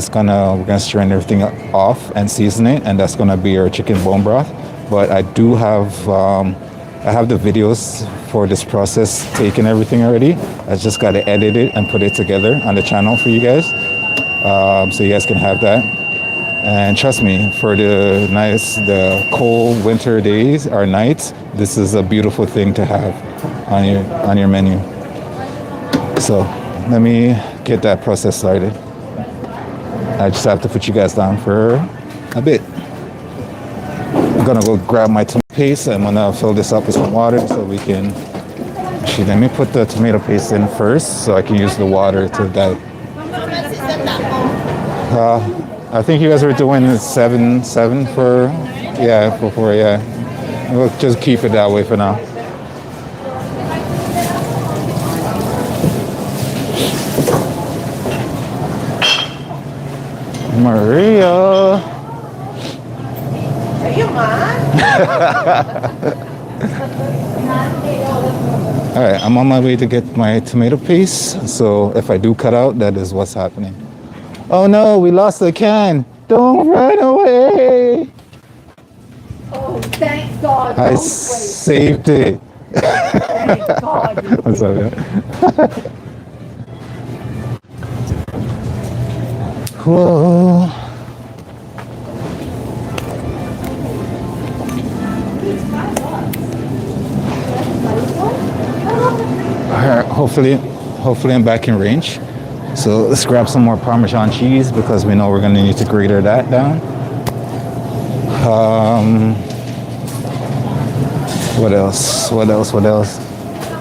gonna strain everything off and season it, and that's gonna be our chicken bone broth. But I do have, I have the videos for this process taken everything already. I just gotta edit it and put it together on the channel for you guys. So you guys can have that. And trust me, for the cold winter days or nights, this is a beautiful thing to have on your menu. So let me get that process started. I just have to put you guys down for a bit. I'm gonna go grab my tomato paste. I'm gonna fill this up with some water so we can, actually let me put the tomato paste in first so I can use the water to that. I think you guys were doing seven for, yeah, before, yeah. We'll just keep it that way for now. Maria. Are you mine? All right, I'm on my way to get my tomato paste. So if I do cut out, that is what's happening. Oh no, we lost the can. Don't run away. Oh, thank God. I saved it. Thank God. I'm sorry. Whoa. All right, hopefully I'm back in range. So let's grab some more Parmesan cheese because we know we're gonna need to grater that down. What else?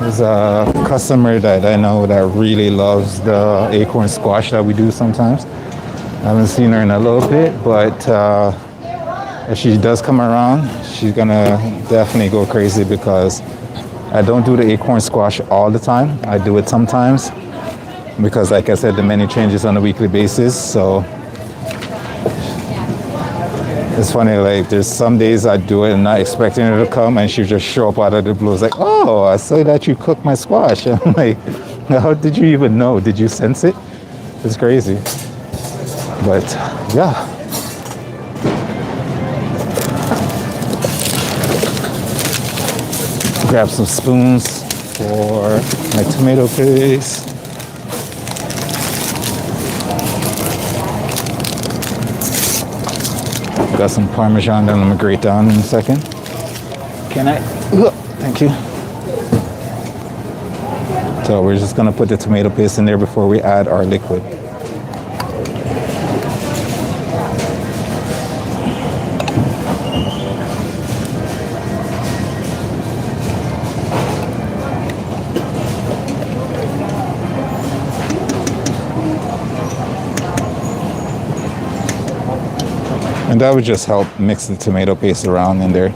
There's a customer that I know that really loves the acorn squash that we do sometimes. I haven't seen her in a little bit, but if she does come around, she's gonna definitely go crazy because I don't do the acorn squash all the time. I do it sometimes because, like I said, the menu changes on a weekly basis. So it's funny, like there's some days I do it and not expecting her to come, and she just show up out of the blue. It's like, oh, I saw that you cooked my squash. I'm like, how did you even know? Did you sense it? It's crazy. But yeah. Grab some spoons for my tomato paste. Got some Parmesan that I'm gonna grate down in a second. Can I? Thank you. So we're just gonna put the tomato paste in there before we add our liquid. And that would just help mix the tomato paste around in there.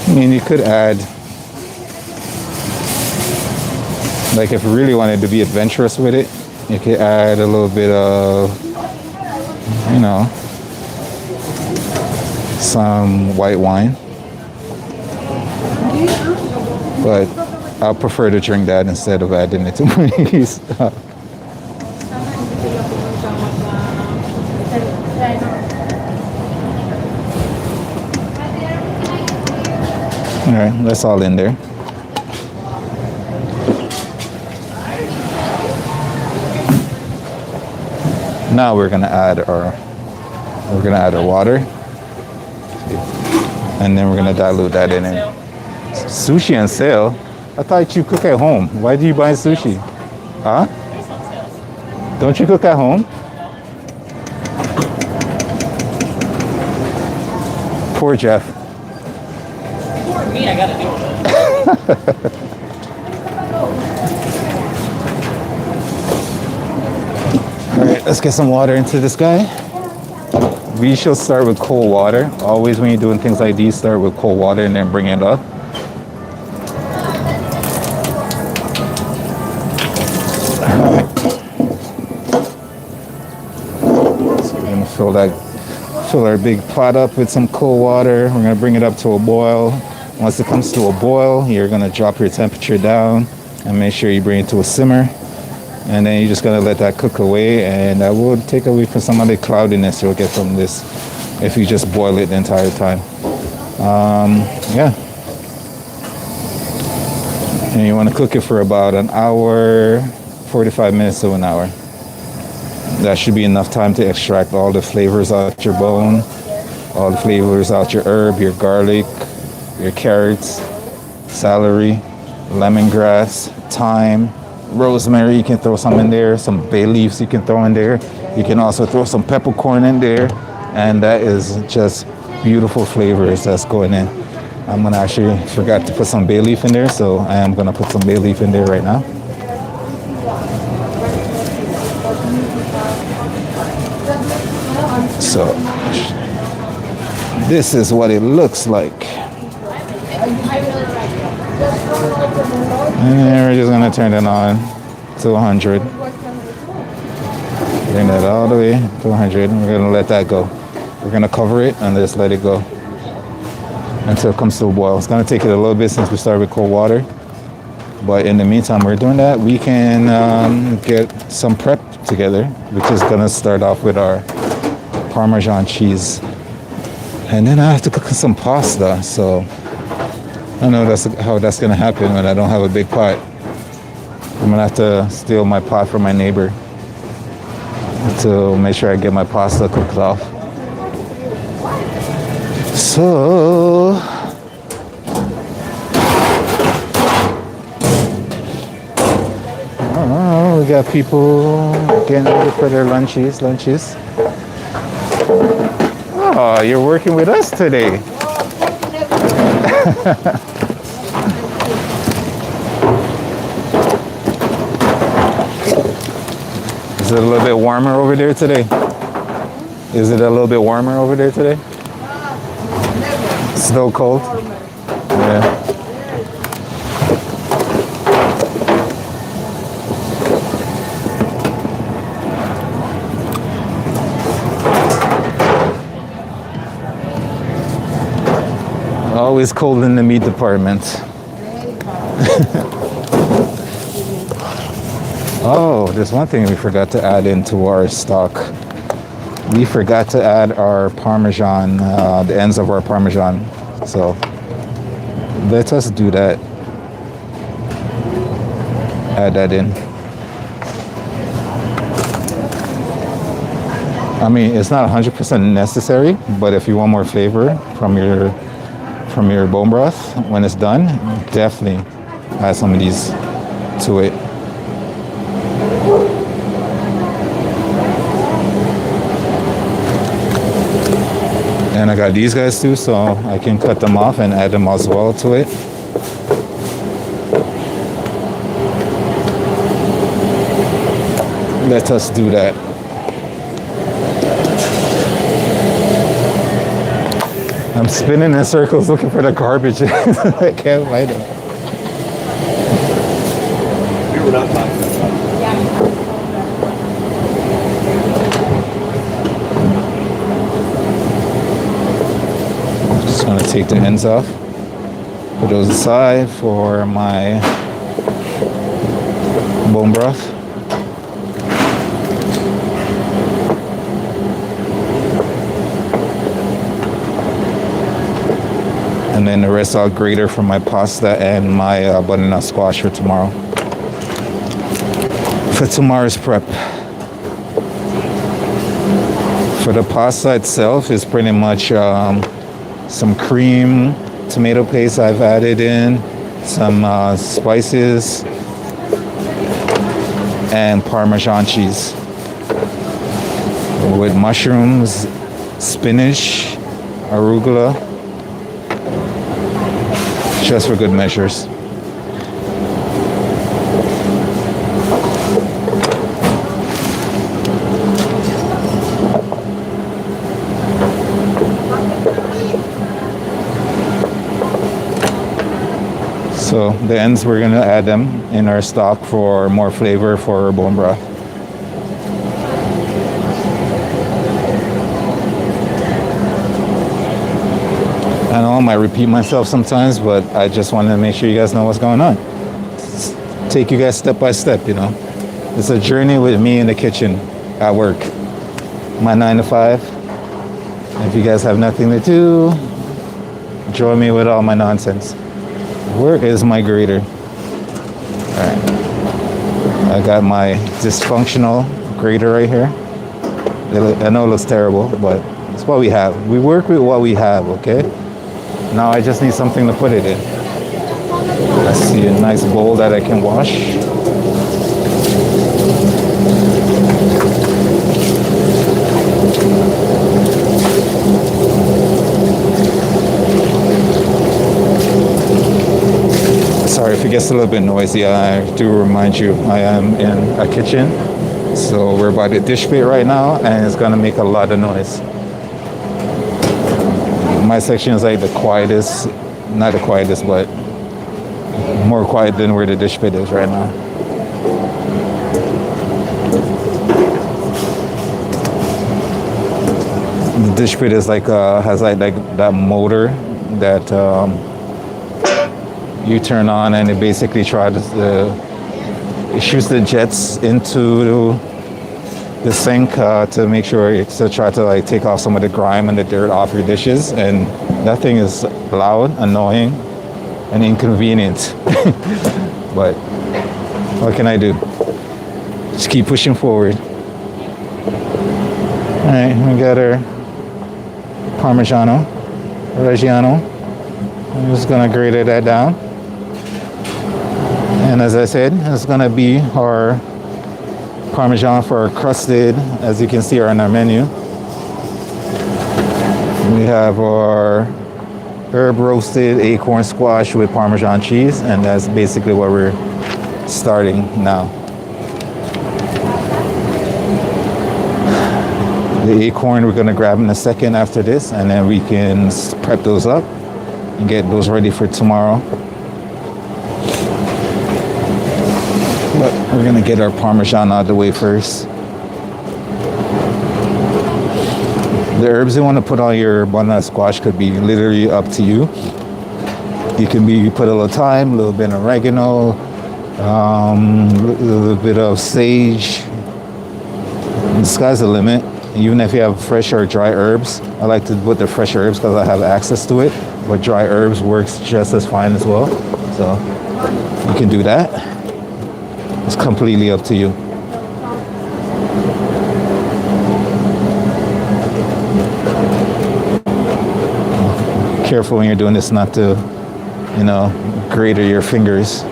I mean, you could add, like if you really wanted to be adventurous with it, you could add a little bit of, you know, some white wine. But I prefer to drink that instead of adding it to my stuff. All right, that's all in there. Now we're gonna add our water, and then we're gonna dilute that in it. Sushi on sale? I thought you cook at home. Why do you buy sushi? Huh? Don't you cook at home? Poor Jeff. Poor me, I gotta do it. All right, let's get some water into this guy. We should start with cold water. Always when you're doing things like these, start with cold water and then bring it up. Fill our big pot up with some cold water. We're gonna bring it up to a boil. Once it comes to a boil, you're gonna drop your temperature down and make sure you bring it to a simmer. And then you're just gonna let that cook away, and that will take away from some of the cloudiness you'll get from this if you just boil it the entire time. Yeah. And you wanna cook it for about an hour, 45 minutes to an hour. That should be enough time to extract all the flavors out your bone, all the flavors out your herb, your garlic, your carrots, celery, lemongrass, thyme, rosemary. You can throw some in there, some bay leaves you can throw in there. You can also throw some peppercorn in there, and that is just beautiful flavors that's going in. I'm gonna actually forgot to put some bay leaf in there, so I am gonna put some bay leaf in there right now. So this is what it looks like. And we're just gonna turn it on to 100. Bring that all the way to 100. We're gonna let that go. We're gonna cover it and just let it go until it comes to a boil. It's gonna take it a little bit since we started with cold water. But in the meantime, we're doing that. We can get some prep together, which is gonna start off with our Parmesan cheese. And then I have to cook some pasta. So I don't know how that's gonna happen when I don't have a big pot. I'm gonna have to steal my pot from my neighbor to make sure I get my pasta cooked off. So we got people getting ready for their lunches. Oh, you're working with us today. Is it a little bit warmer over there today? Is it a little bit warmer over there today? Still cold? Yeah. Always cold in the meat department. Oh, there's one thing we forgot to add into our stock. We forgot to add our Parmesan, the ends of our Parmesan. So let us do that. Add that in. I mean, it's not 100% necessary, but if you want more flavor from your bone broth when it's done, definitely add some of these to it. And I got these guys too, so I can cut them off and add them as well to it. Let us do that. I'm spinning in circles looking for the garbage. I can't find it. We were not talking about Just gonna take the ends off. Put those aside for my bone broth. And then the rest I'll grater for my pasta and my butternut squash for tomorrow. For tomorrow's prep. For the pasta itself is pretty much some cream, tomato paste I've added in, some spices, and Parmesan cheese. With mushrooms, spinach, arugula, just for good measures. So the ends, we're gonna add them in our stock for more flavor for our bone broth. I know I might repeat myself sometimes, but I just want to make sure you guys know what's going on. Take you guys step by step, you know. It's a journey with me in the kitchen at work. My 9 to 5. If you guys have nothing to do, join me with all my nonsense. Where is my grater? All right. I got my dysfunctional grater right here. I know it looks terrible, but it's what we have. We work with what we have, okay? Now I just need something to put it in. I see a nice bowl that I can wash. Sorry if it gets a little bit noisy. I do remind you, I am in a kitchen. So we're by the dish pit right now, and it's gonna make a lot of noise. My section is like the quietest, not the quietest, but more quiet than where the dish pit is right now. The dish pit is like has like that motor that you turn on, and it basically tries to it shoots the jets into the sink to make sure it's to try to like take off some of the grime and the dirt off your dishes. And that thing is loud, annoying, and inconvenient. But what can I do? Just keep pushing forward. All right, we got our Parmigiano Reggiano. I'm just gonna grate that down. And as I said, it's gonna be our Parmesan for our crusted, as you can see on our menu. We have our herb roasted acorn squash with Parmesan cheese, and that's basically what we're starting now. The acorn we're gonna grab in a second after this, and then we can prep those up and get those ready for tomorrow. But we're gonna get our Parmesan out of the way first. The herbs you want to put on your butternut squash could be literally up to you. You can put a little thyme, a little bit of oregano, a little bit of sage. The sky's the limit. Even if you have fresh or dry herbs, I like to put the fresh herbs because I have access to it. But dry herbs works just as fine as well. So you can do that. It's completely up to you. Careful when you're doing this not to, grate your fingers.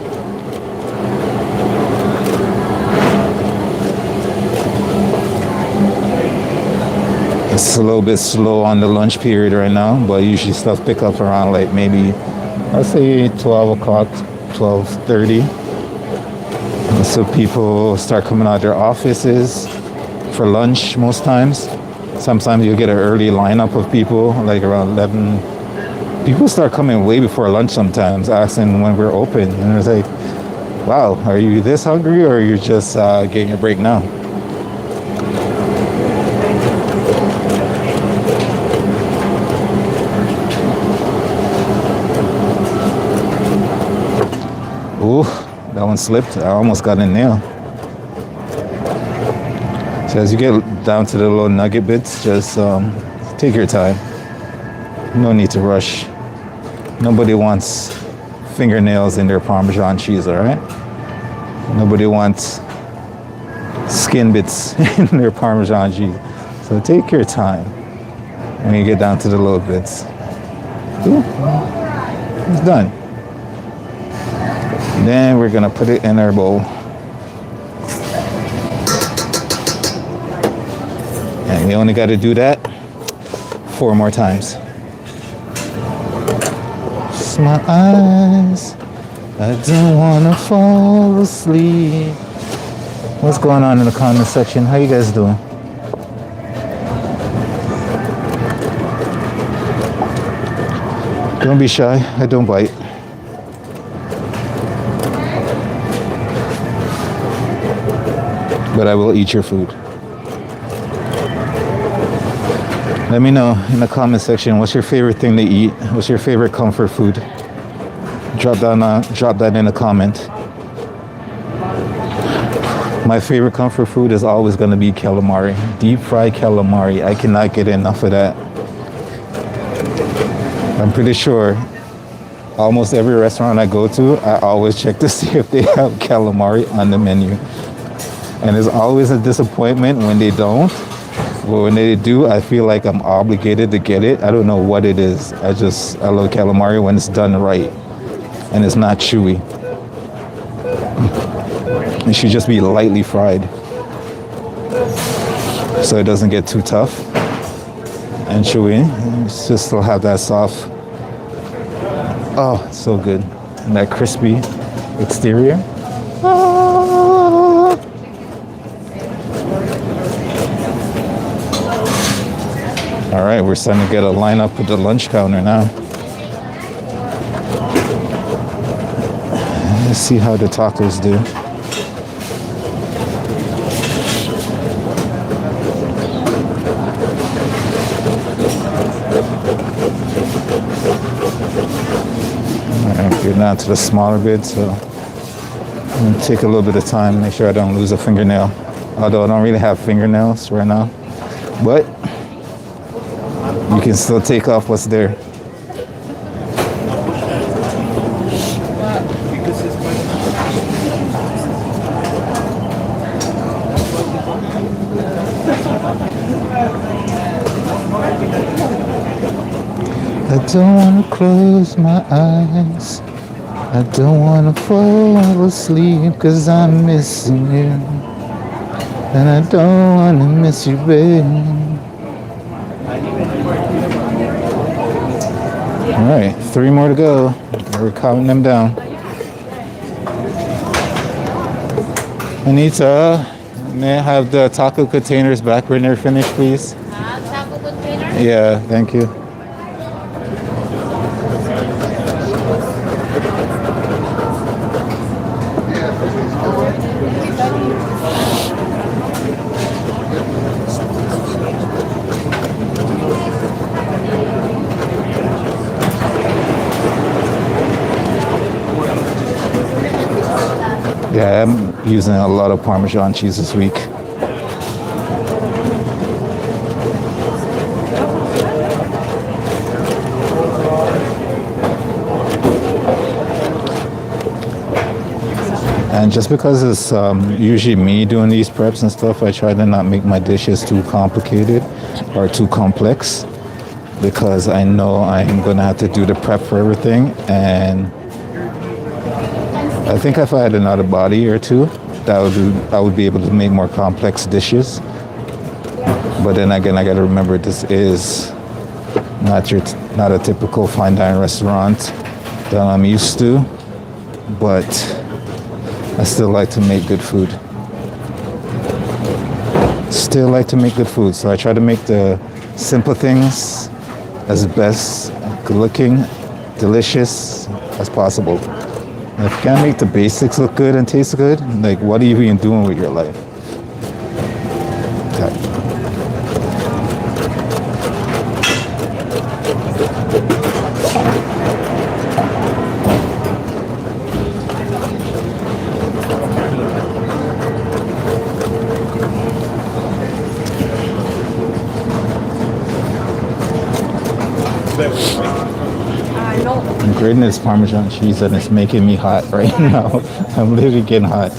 It's a little bit slow on the lunch period right now, but usually stuff pick up around like maybe, I'd say 12 o'clock, 12:30. So people start coming out of their offices for lunch most times. Sometimes you get an early lineup of people, like around 11. People start coming way before lunch sometimes, asking when we're open. And it's like, wow, are you this hungry or are you just getting your break now? Ooh, that one slipped. I almost got in there. So as you get down to the little nugget bits, just take your time. No need to rush. Nobody wants fingernails in their Parmesan cheese, all right? Nobody wants skin bits in their Parmesan cheese. So take your time when you get down to the little bits. Ooh, it's done. Then we're gonna put it in our bowl. And we only gotta do that 4 more times. Close my eyes, I don't wanna fall asleep. What's going on in the comment section? How you guys doing? Don't be shy, I don't bite. But I will eat your food. Let me know in the comment section, what's your favorite thing to eat? What's your favorite comfort food? Drop that in a comment. My favorite comfort food is always going to be calamari. Deep fried calamari. I cannot get enough of that. I'm pretty sure almost every restaurant I go to, I always check to see if they have calamari on the menu. And it's always a disappointment when they don't. But when they do, I feel like I'm obligated to get it. I don't know what it is. I love calamari when it's done right and it's not chewy. It should just be lightly fried so it doesn't get too tough and chewy. It's just still have that soft, oh, so good. And that crispy exterior. All right, we're starting to get a lineup at the lunch counter now. Let's see how the tacos do. get down to the smaller bit. So I'm gonna take a little bit of time, make sure I don't lose a fingernail. Although I don't really have fingernails right now, but you can still take off what's there. I don't want to close my eyes. I don't want to fall asleep 'cause I'm missing you. And I don't want to miss you, babe. All right, 3 more to go. We're counting them down. Anita, may I have the taco containers back when they're finished, please? Taco container? Yeah, thank you. Yeah, I'm using a lot of Parmesan cheese this week. And just because it's usually me doing these preps and stuff, I try to not make my dishes too complicated or too complex, because I know I'm gonna have to do the prep for everything. And I think if I had another body or two, I would be able to make more complex dishes. But then again, I got to remember this is not a typical fine dining restaurant that I'm used to. But I still like to make good food. Still like to make good food, so I try to make the simple things as best, good looking, delicious as possible. And if you can't make the basics look good and taste good, like what are you even doing with your life? Okay. I'm grating this Parmesan cheese and it's making me hot right now. I'm literally getting hot.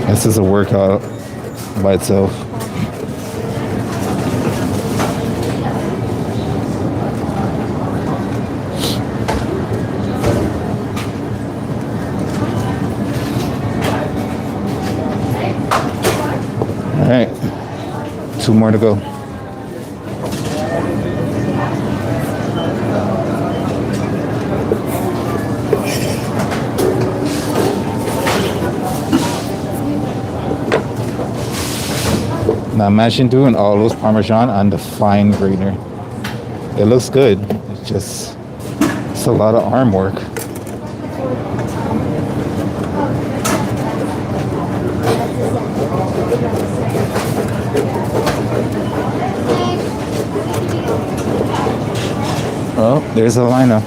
This is a workout by itself. All right, 2 more to go. Now imagine doing all those Parmesan on the fine grater. It looks good. It's a lot of arm work. Oh, there's a lineup.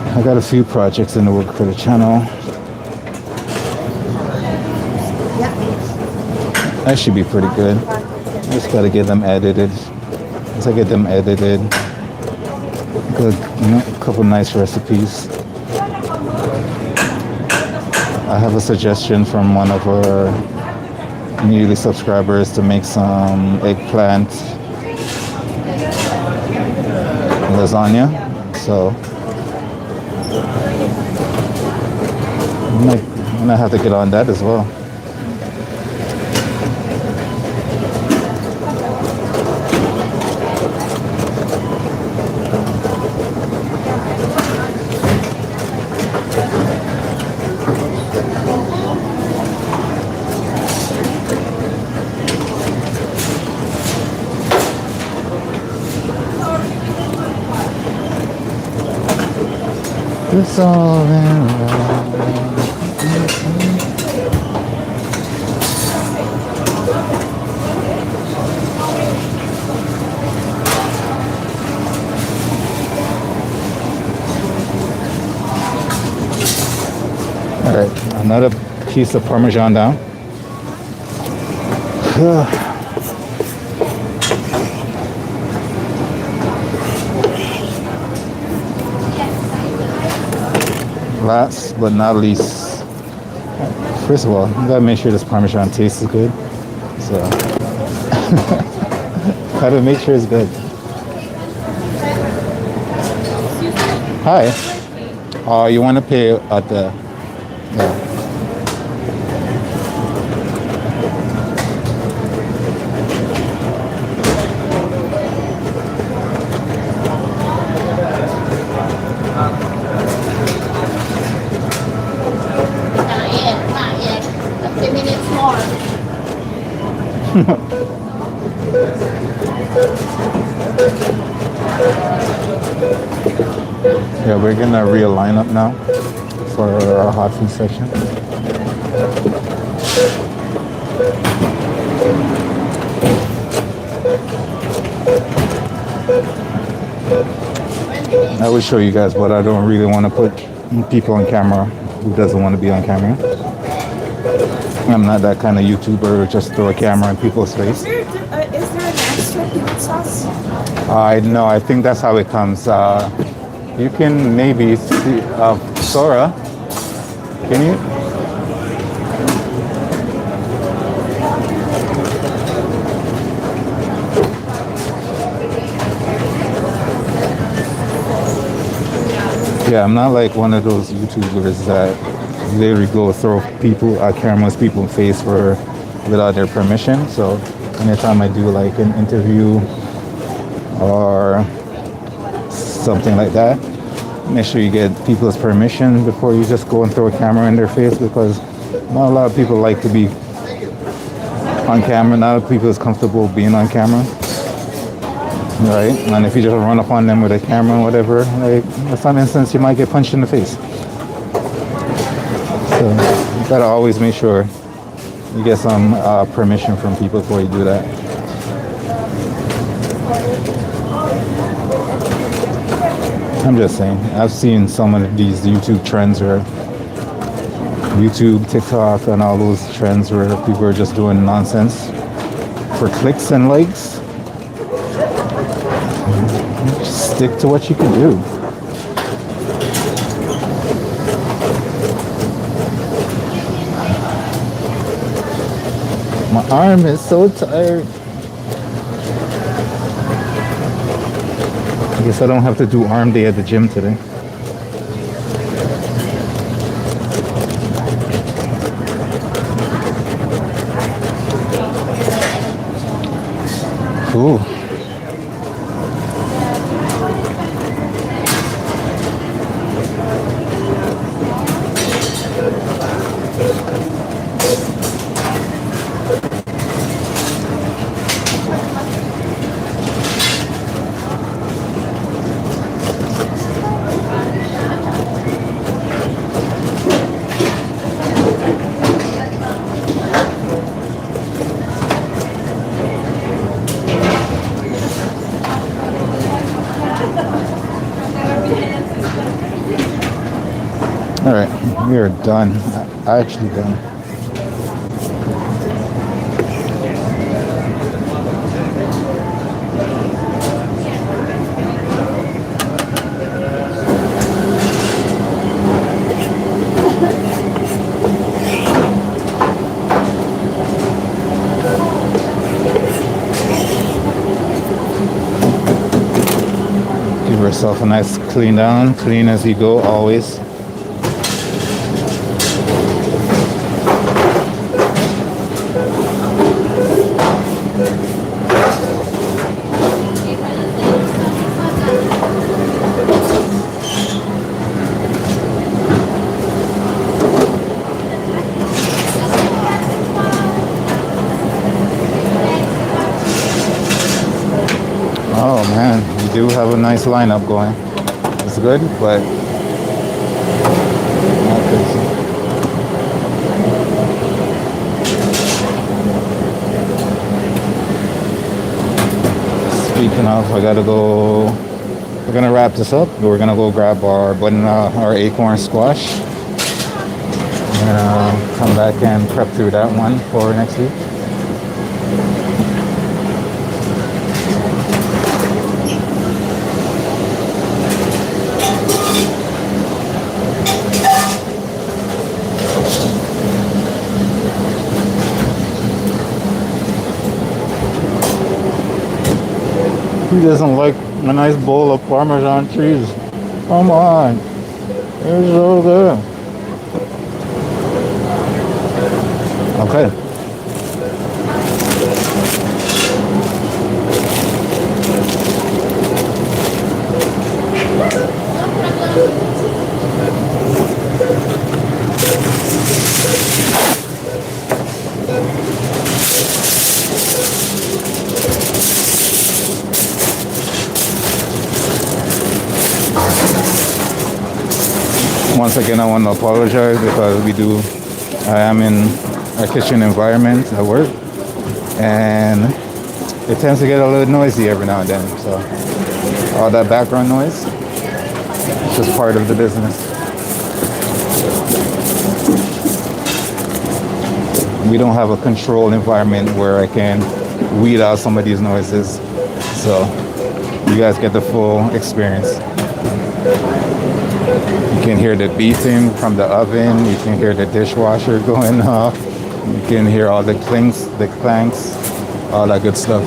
I got a few projects in the work for the channel. That should be pretty good. Just gotta get them edited. Once I get them edited, good, a couple nice recipes. I have a suggestion from one of our newly subscribers to make some eggplant lasagna. So I'm gonna have to get on that as well. It's all in all right, another piece of Parmesan down. Last but not least, first of all, you gotta make sure this Parmesan tastes good. So, gotta make sure it's good. Hi. You want to pay at the? Yeah. Not yet. A few minutes more. Yeah, we're gonna realign up now for our hot food section. I will show you guys, but I don't really want to put people on camera who doesn't want to be on camera. I'm not that kind of YouTuber, just throw a camera in people's face. Is there an extra peanut sauce? I know, I think that's how it comes. You can maybe see, Sora, can you? Yeah, I'm not like one of those YouTubers that literally go throw cameras people's face without their permission. So anytime I do like an interview or something like that, make sure you get people's permission before you just go and throw a camera in their face, because not a lot of people like to be on camera. Not a lot of people is comfortable being on camera. Right, and if you just run up on them with a camera or whatever, like in some instance you might get punched in the face. So you gotta always make sure you get some permission from people before you do that. I'm just saying, I've seen some of these YouTube trends where YouTube, TikTok, and all those trends where people are just doing nonsense for clicks and likes. Stick to what you can do. My arm is so tired. I guess I don't have to do arm day at the gym today. Ooh. All right, we are done. Actually done. Give yourself a nice clean down, clean as you go always. Oh man, we do have a nice lineup going. It's good, but Speaking of, I gotta go. We're gonna wrap this up. We're gonna go grab our acorn squash. Come back and prep through that one for next week. Who doesn't like a nice bowl of Parmesan cheese? Come on. It's so good. Okay. Once again, I want to apologize because I am in a kitchen environment at work, and it tends to get a little noisy every now and then. So all that background noise is just part of the business. We don't have a controlled environment where I can weed out some of these noises, so you guys get the full experience. You can hear the beeping from the oven. You can hear the dishwasher going off. You can hear all the clinks, the clanks, all that good stuff.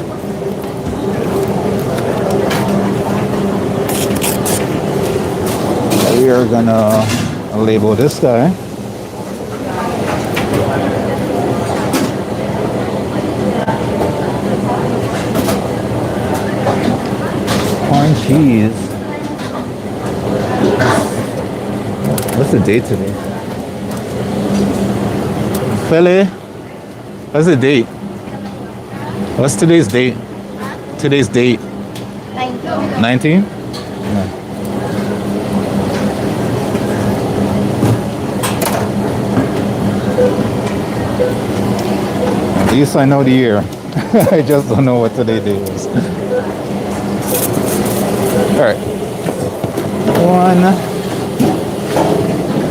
We are gonna label this guy. Corn cheese. What's the date today? Philly? What's the date? What's today's date? Today's date? 19. 19? Yeah. At least I know the year. I just don't know what today's date is. Alright.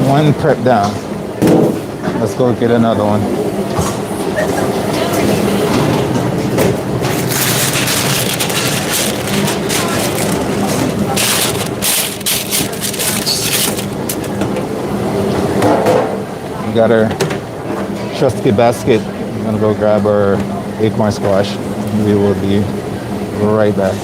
One prep down. Let's go get another one. We got our trusty basket. I'm gonna go grab our acorn squash. We will be right back.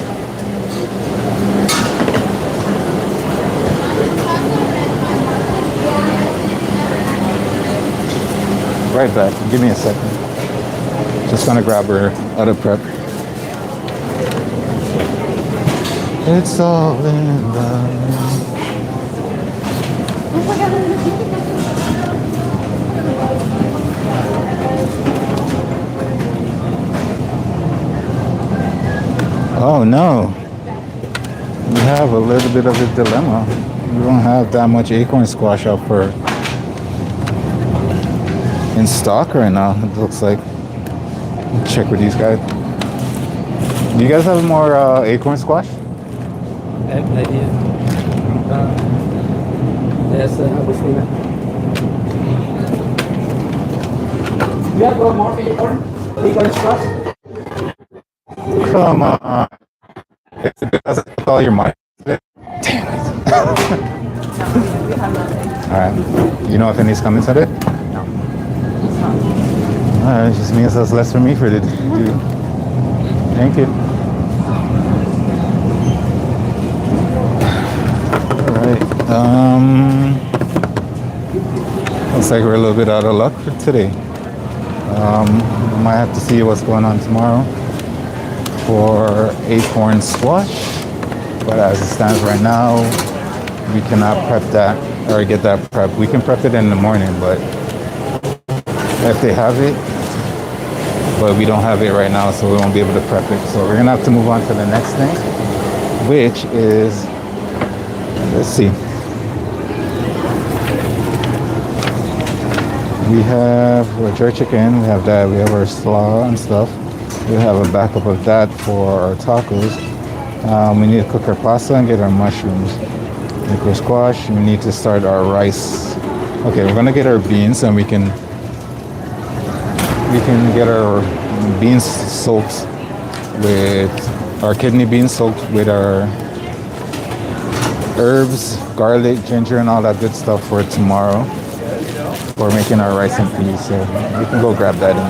Right back. Give me a second. Just gonna grab her out of prep. It's all in love. Oh no. We have a little bit of a dilemma. We don't have that much acorn squash up for in stock right now, it looks like. Check with these guys. Do you guys have more acorn squash? I have an idea. There's Agustina. You have more acorn? Acorn squash? Come on. It's because it's all your money. Damn it. Alright. You know if any's coming today? Alright, it just means that's less for me for to do. Thank you. Alright. Looks like we're a little bit out of luck for today. We might have to see what's going on tomorrow for acorn squash. But as it stands right now, we cannot prep that or get that prep. We can prep it in the morning, but if they have it, but we don't have it right now, so we won't be able to prep it. So we're gonna have to move on to the next thing, which is, let's see. We have our jerk chicken, we have that, we have our slaw and stuff. We have a backup of that for our tacos. We need to cook our pasta and get our mushrooms. Make our squash. We need to start our rice. Okay, we're gonna get our beans, and we can get our beans soaked with our kidney beans soaked with our herbs, garlic, ginger, and all that good stuff for tomorrow. For making our rice and peas. So we can go grab that in.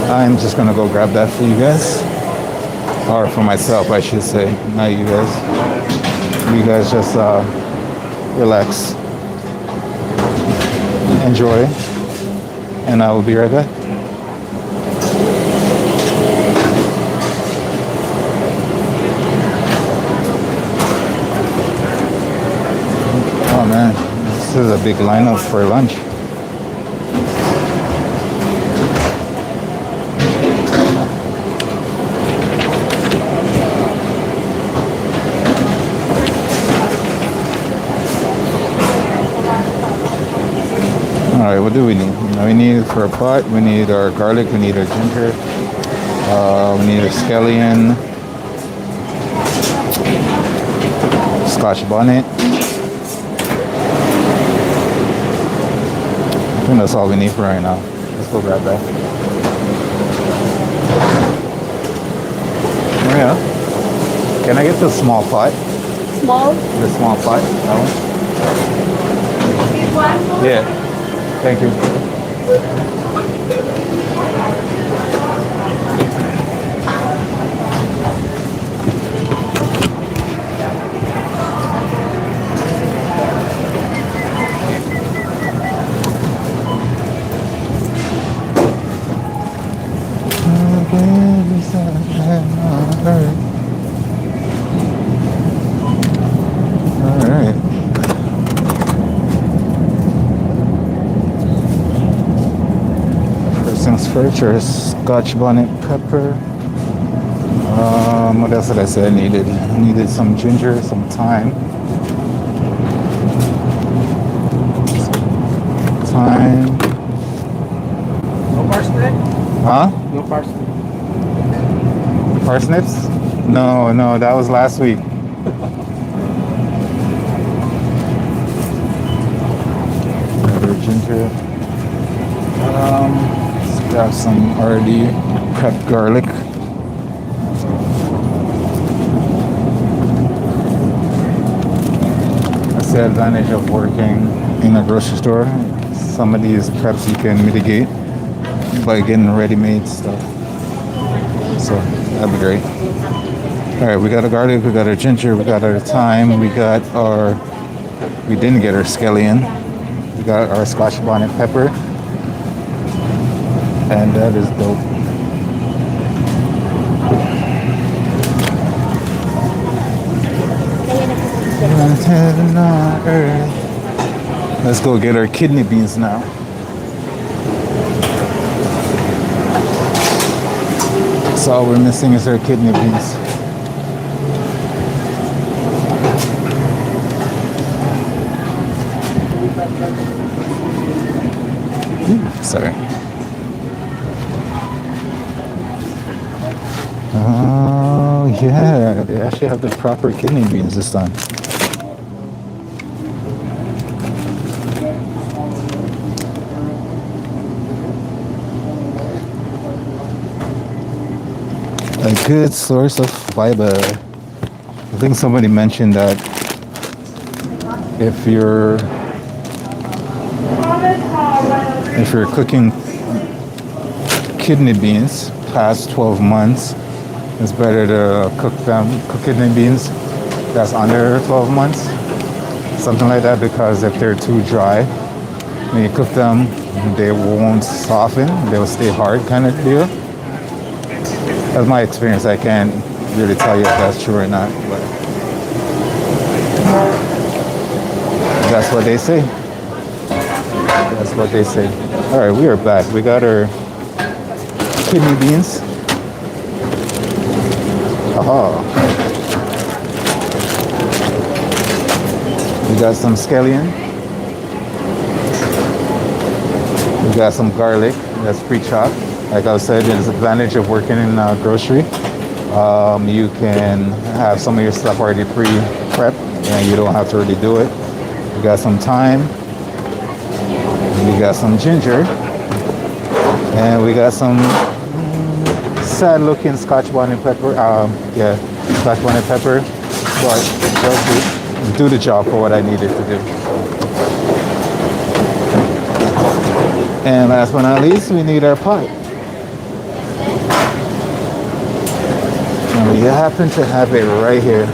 I'm just gonna go grab that for you guys. Or for myself, I should say. Not you guys. You guys just relax. Enjoy. And I will be right back. Oh man, this is a big lineup for lunch. Alright, what do we need? We need for a pot, we need our garlic, we need our ginger, we need a scallion, Scotch bonnet. I think that's all we need for right now. Let's go grab that. Maria, can I get the small pot? Small. The small pot? That one? This one. Yeah. Thank you. All right. First things first, your Scotch bonnet pepper. What else did I say I needed? I needed some ginger, some thyme. Thyme. No parsnip? Huh? No parsnip. Parsnips? No, that was last week. Ginger. Let's grab some already prepped garlic. That's the advantage of working in a grocery store. Some of these preps you can mitigate by getting ready-made stuff. So that'd be great. All right, we got our garlic, we got our ginger, we got our thyme, we didn't get our scallion. We got our Scotch bonnet pepper, and that is dope. Let's go get our kidney beans now. So all we're missing is our kidney beans. Sorry. Oh yeah, they actually have the proper kidney beans this time. A good source of fiber. I think somebody mentioned that if you're cooking kidney beans past 12 months, it's better to cook kidney beans that's under 12 months, something like that, because if they're too dry, when you cook them, they won't soften, they'll stay hard, kind of deal. That's my experience. I can't really tell you if that's true or not, but that's what they say. That's what they say. All right, we are back. We got our kidney beans. Aha. We got some scallion. We got some garlic that's pre-chopped. Like I said, there's an advantage of working in grocery. You can have some of your stuff already pre-prepped and you don't have to really do it. We got some thyme. We got some ginger. And we got some sad looking Scotch bonnet pepper. Scotch bonnet pepper. But they'll do the job for what I needed to do. And last but not least, we need our pot. And we happen to have it right here.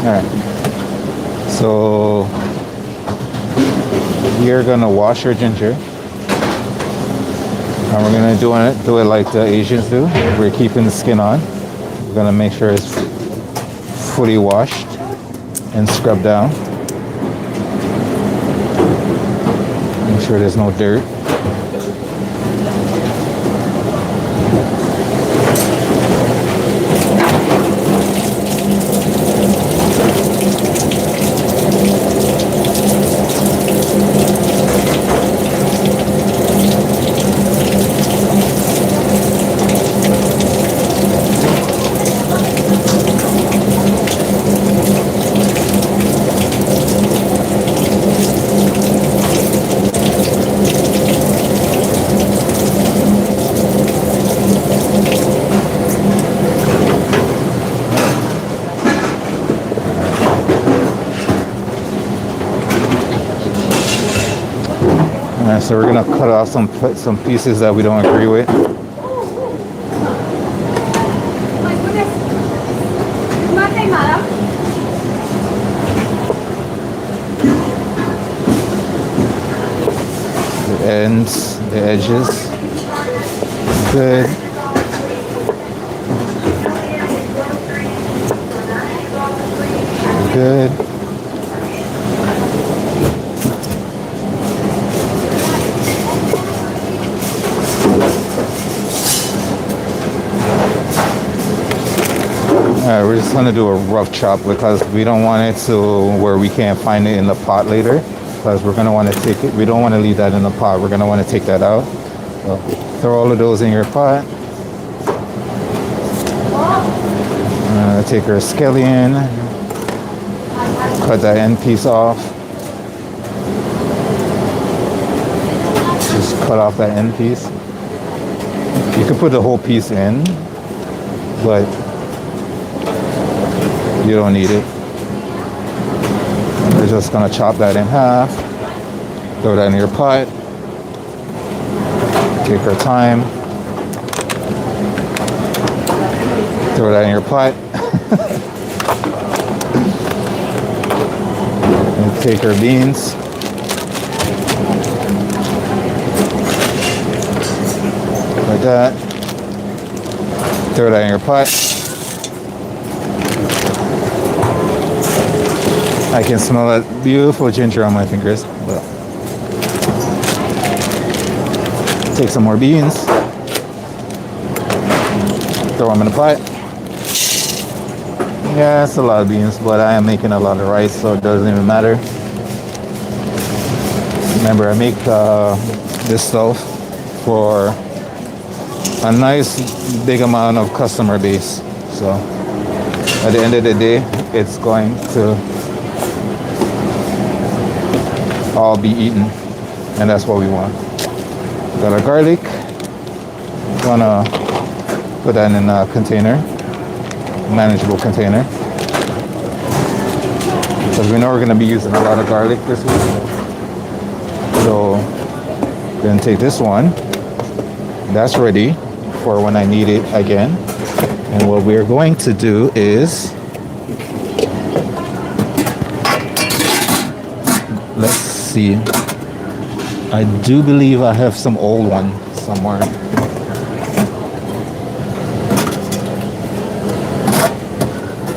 Alright. So we're gonna wash our ginger. And we're gonna do it like the Asians do. We're keeping the skin on. We're gonna make sure it's fully washed and scrubbed down. Make sure there's no dirt. Alright, so we're gonna cut off some pieces that we don't agree with. My goodness. Matay Mara. The ends, the edges. Good. Good. Alright, we're just going to do a rough chop because we don't want it to where we can't find it in the pot later. Because we're going to want to take it. We don't want to leave that in the pot. We're going to want to take that out. So throw all of those in your pot. Take our scallion. Cut that end piece off. Just cut off that end piece. You can put the whole piece in, but you don't need it. We're just gonna chop that in half. Throw that in your pot. Take our thyme. Throw that in your pot. And take our beans. Like that. Throw that in your pot. I can smell that beautiful ginger on my fingers. But take some more beans. Throw them in the pot. Yeah, it's a lot of beans, but I am making a lot of rice, so it doesn't even matter. Remember, I make this stuff for a nice big amount of customer base. So at the end of the day, it's going to all be eaten, and that's what we want. Got our garlic. Gonna put that in a container, manageable container, because we know we're gonna be using a lot of garlic this week. So we're gonna take this one. That's ready for when I need it again. And what we're going to do is, let's see. I do believe I have some old one somewhere.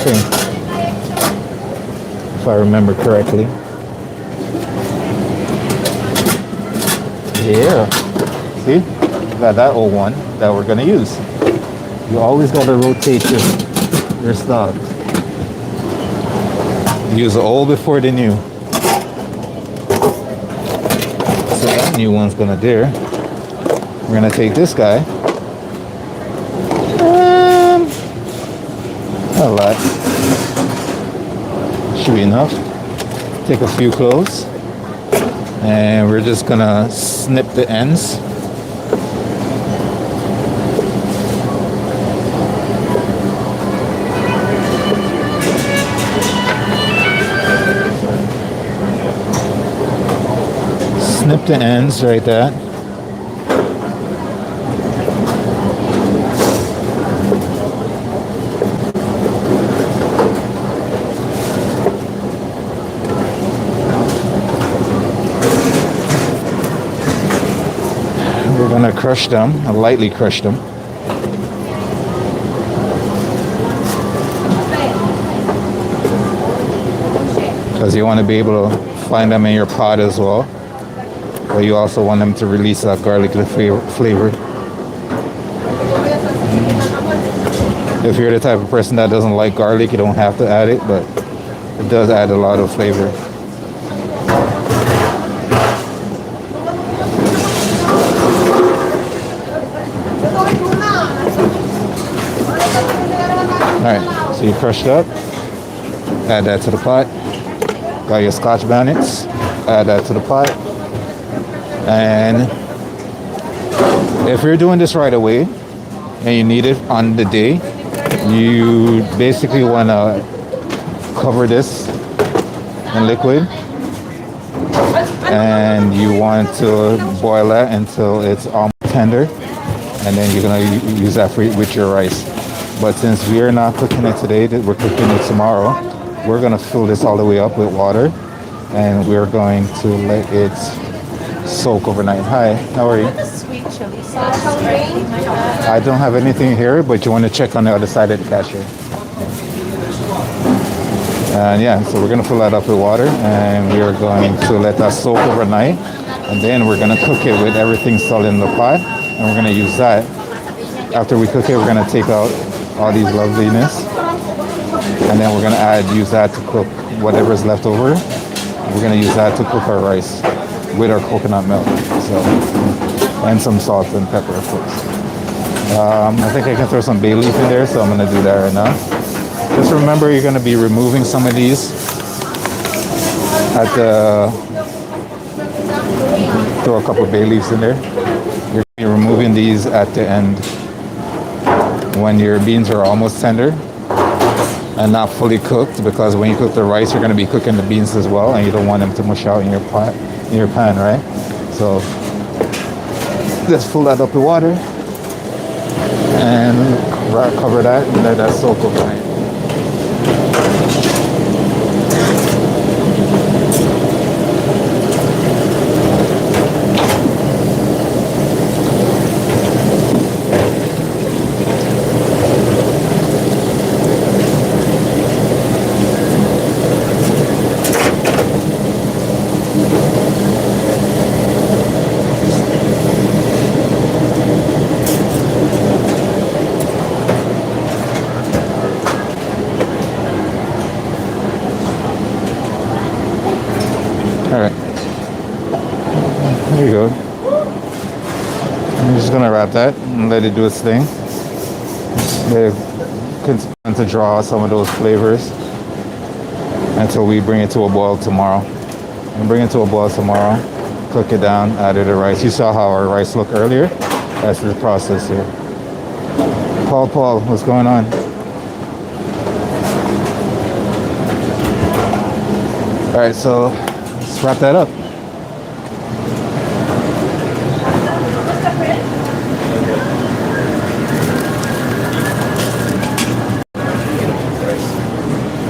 thing, if I remember correctly. Yeah. See? Got that old one that we're gonna use. You always gotta rotate your stock. Use the old before the new. So that new one's gonna there. We're gonna take this guy. Not a lot. Should be enough. Take a few cloves. And we're just gonna snip the ends. Snip the ends right there. We're gonna crush them, lightly crush them. Because you want to be able to find them in your pot as well. But you also want them to release that garlicky flavor. If you're the type of person that doesn't like garlic, you don't have to add it, but it does add a lot of flavor. Alright, so you crushed up, add that to the pot. Got your Scotch bonnets, add that to the pot. And if you're doing this right away and you need it on the day, you basically want to cover this in liquid and you want to boil that until it's almost tender, and then you're going to use that with your rice. But since we are not cooking it today, we're cooking it tomorrow, we're going to fill this all the way up with water and we're going to let it soak overnight. Hi, how are you? Sweet chili sauce. I don't have anything here, but you want to check on the other side of the cashier. And yeah, so we're going to fill that up with water and we are going to let that soak overnight. And then we're going to cook it with everything still in the pot. And we're going to use that. After we cook it, we're going to take out all these loveliness. And then we're going to use that to cook whatever's left over. We're going to use that to cook our rice with our coconut milk. So, and some salt and pepper, of course. I think I can throw some bay leaf in there, so I'm going to do that right now. Just remember, you're going to be removing some of these at the... Throw a couple of bay leaves in there. You're going to be removing these at the end when your beans are almost tender and not fully cooked, because when you cook the rice, you're going to be cooking the beans as well, and you don't want them to mush out in your pot, in your pan, right? So just fill that up with water and cover that and let that soak overnight. Alright, there you go. I'm just gonna wrap that and let it do its thing. Let it continue to draw some of those flavors until we bring it to a boil tomorrow. And bring it to a boil tomorrow, cook it down, add it to rice. You saw how our rice looked earlier. That's the process here. Paul, what's going on? Alright, so let's wrap that up.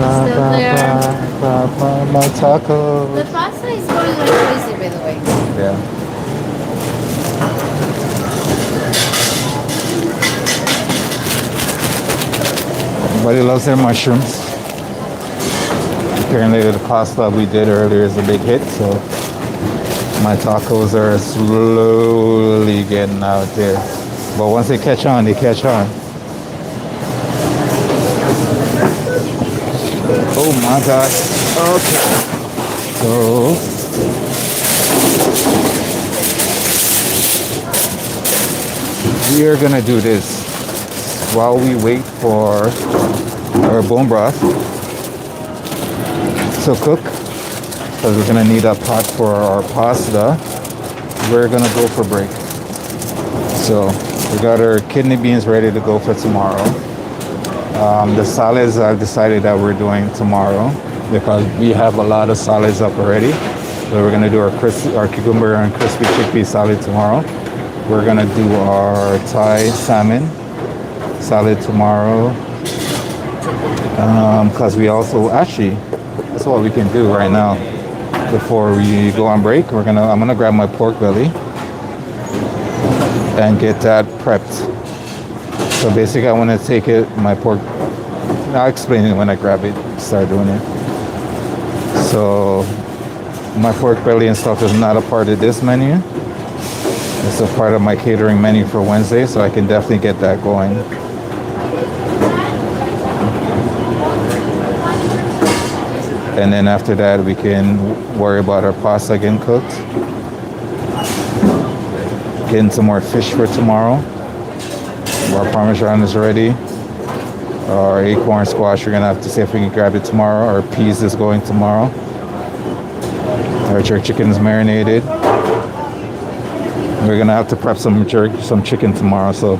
Still there. My tacos. The pasta is going like crazy, by the way. Yeah. Everybody loves their mushrooms. Apparently the pasta we did earlier is a big hit, so my tacos are slowly getting out there. But once they catch on, they catch on. Oh my God. Okay. So we are gonna do this while we wait for our bone broth to cook, because we're gonna need a pot for our pasta. We're gonna go for break. So we got our kidney beans ready to go for tomorrow. The salads I've decided that we're doing tomorrow because we have a lot of salads up already. So we're gonna do our cucumber and crispy chickpea salad tomorrow. We're gonna do our Thai salmon salad tomorrow. Because we also actually, that's what we can do right now before we go on break. I'm gonna grab my pork belly and get that prepped. So basically I want to take my pork, I'll explain it when I grab it, start doing it. So my pork belly and stuff is not a part of this menu. It's a part of my catering menu for Wednesday, so I can definitely get that going. And then after that, we can worry about our pasta getting cooked. Getting some more fish for tomorrow. Our Parmesan is ready. Our acorn squash, we're gonna have to see if we can grab it tomorrow. Our peas is going tomorrow. Our jerk chicken is marinated. We're gonna have to prep some chicken tomorrow. So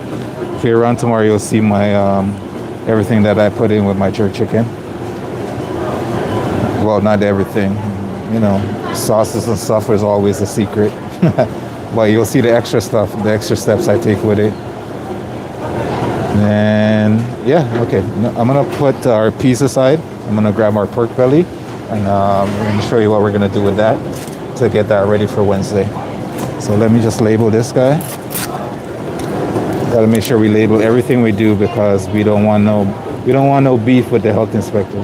if you're around tomorrow, you'll see my everything that I put in with my jerk chicken. Well, not everything, you know, sauces and stuff is always a secret. But you'll see the extra stuff, the extra steps I take with it. And yeah, okay, I'm gonna put our peas aside. I'm gonna grab our pork belly, and I'm gonna show you what we're gonna do with that to get that ready for Wednesday. So let me just label this guy. Gotta make sure we label everything we do because we don't want no beef with the health inspector.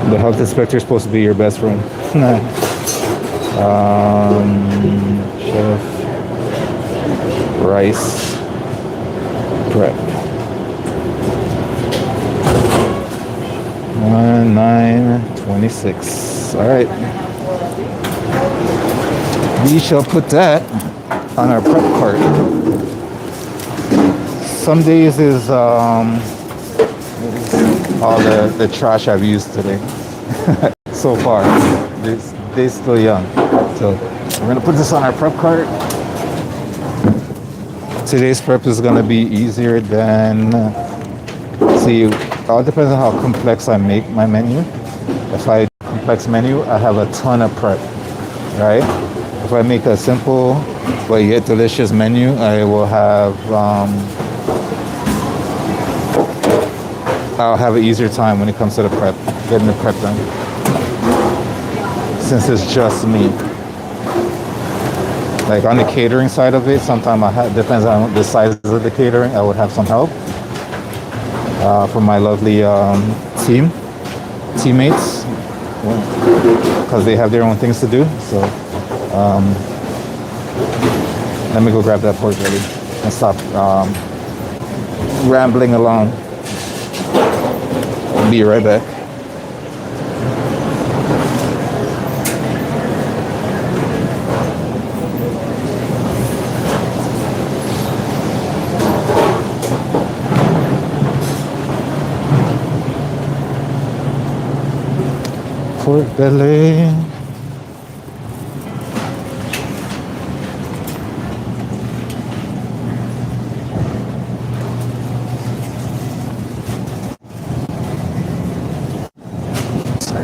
The health inspector is supposed to be your best friend. Chef rice prep 926. All right, we shall put that on our prep cart. Some days is all the trash I've used today. So far, they're still young. So we're gonna put this on our prep cart. Today's prep is gonna be easier than, see, it all depends on how complex I make my menu. If I complex menu, I have a ton of prep, right? If I make a simple but yet delicious menu, I will have, I'll have an easier time when it comes to the prep, getting the prep done. Since it's just me. Like on the catering side of it, sometimes depends on the size of the catering, I would have some help from my lovely teammates, because they have their own things to do. So let me go grab that pork belly and stop rambling along. I'll be right back. Pork belly.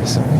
Sorry.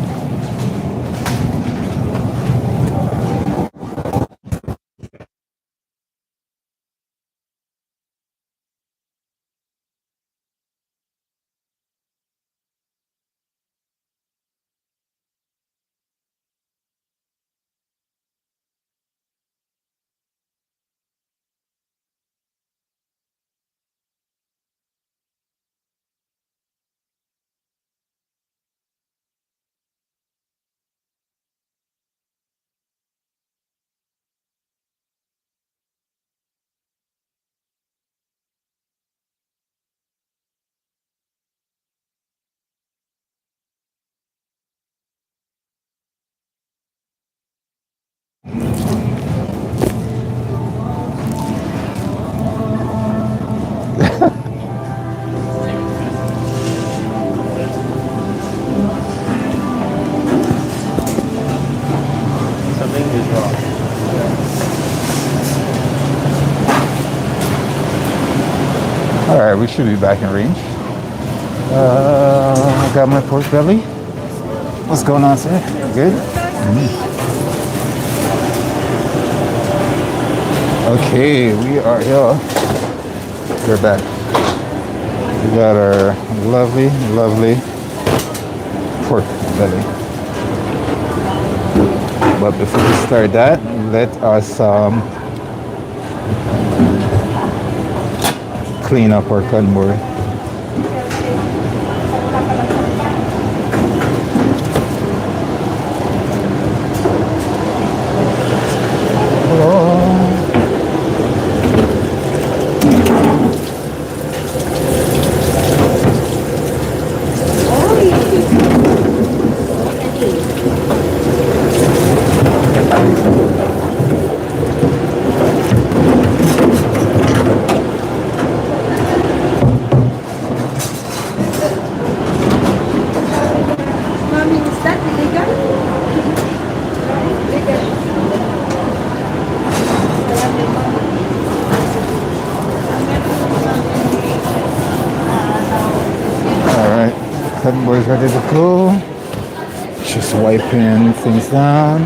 Something is wrong. All right, we should be back in range. I got my pork belly. What's going on, sir? Good? Okay, we are here. We're back. We got our lovely, lovely pork belly. But before we start that, let us clean up our cutting board. Mommy, is that illegal? Alright, cutting board's ready to go. Just wiping things down.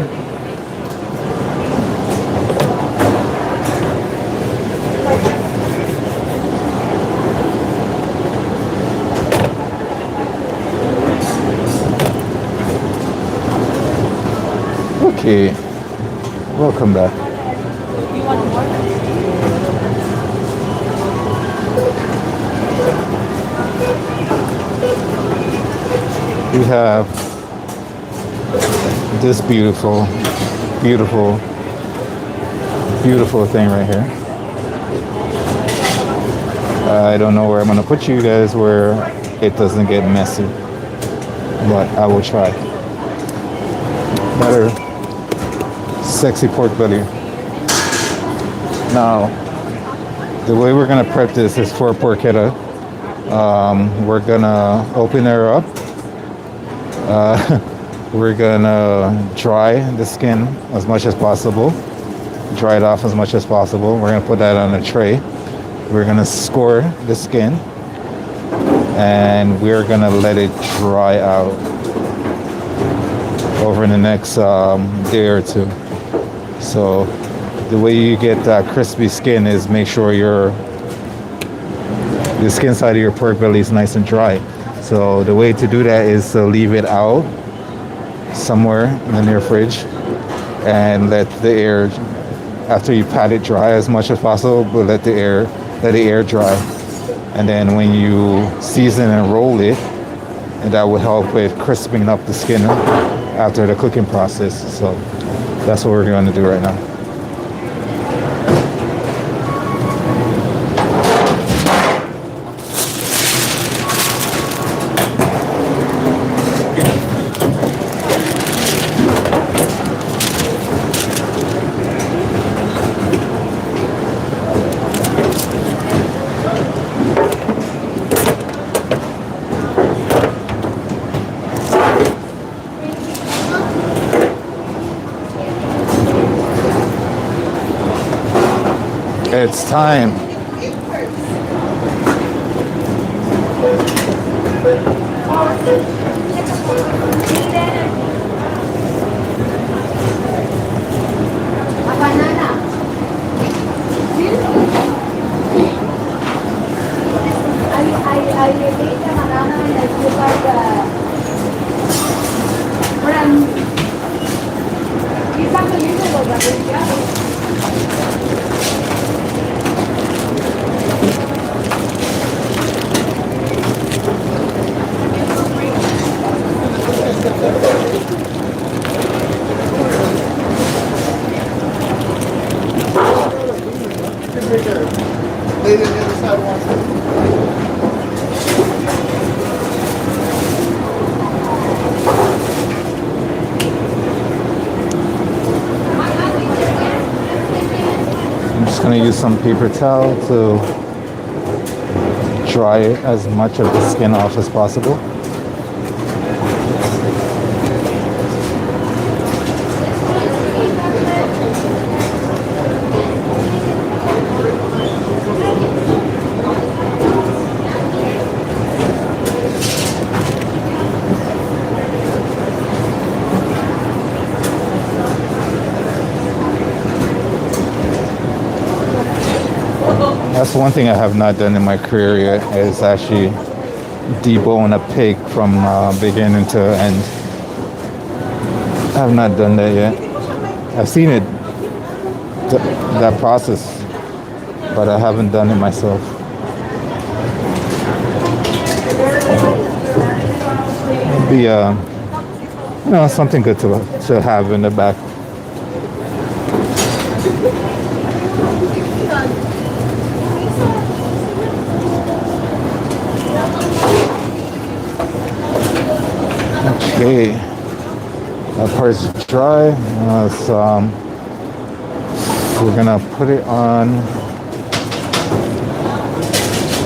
Okay, welcome back. You want more? We have this beautiful, beautiful, beautiful thing right here. I don't know where I'm gonna put you guys where it doesn't get messy, but I will try. Better sexy pork belly. Now, the way we're gonna prep this is for porchetta. We're gonna open her up. We're gonna dry the skin as much as possible. Dry it off as much as possible. We're gonna put that on a tray. We're gonna score the skin, and we're gonna let it dry out over the next day or two. So the way you get that crispy skin is make sure the skin side of your pork belly is nice and dry. So the way to do that is to leave it out somewhere in the near fridge and let the air, after you pat it dry as much as possible, but let the air dry. And then when you season and roll it, and that will help with crisping up the skin after the cooking process. So that's what we're going to do right now. It's time. A banana. I ate a banana and I feel like it's unbelievable that we got it. Lady on the other side wants it. I'm just going to use some paper towel to dry as much of the skin off as possible. That's one thing I have not done in my career yet, is actually debone a pig from beginning to end. I have not done that yet. I've seen it, that process, but I haven't done it myself. It'd be something good to have in the back. Okay, that part's dry. We're gonna put it on.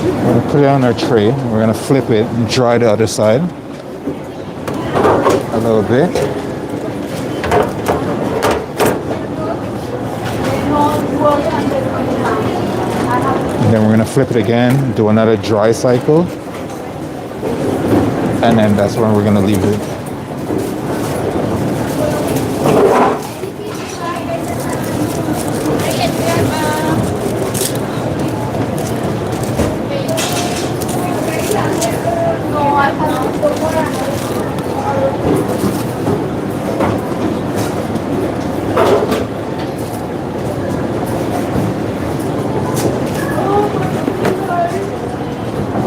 We're gonna put it on our tray. We're gonna flip it and dry the other side a little bit. And then we're gonna flip it again, do another dry cycle, and then that's when we're gonna leave it.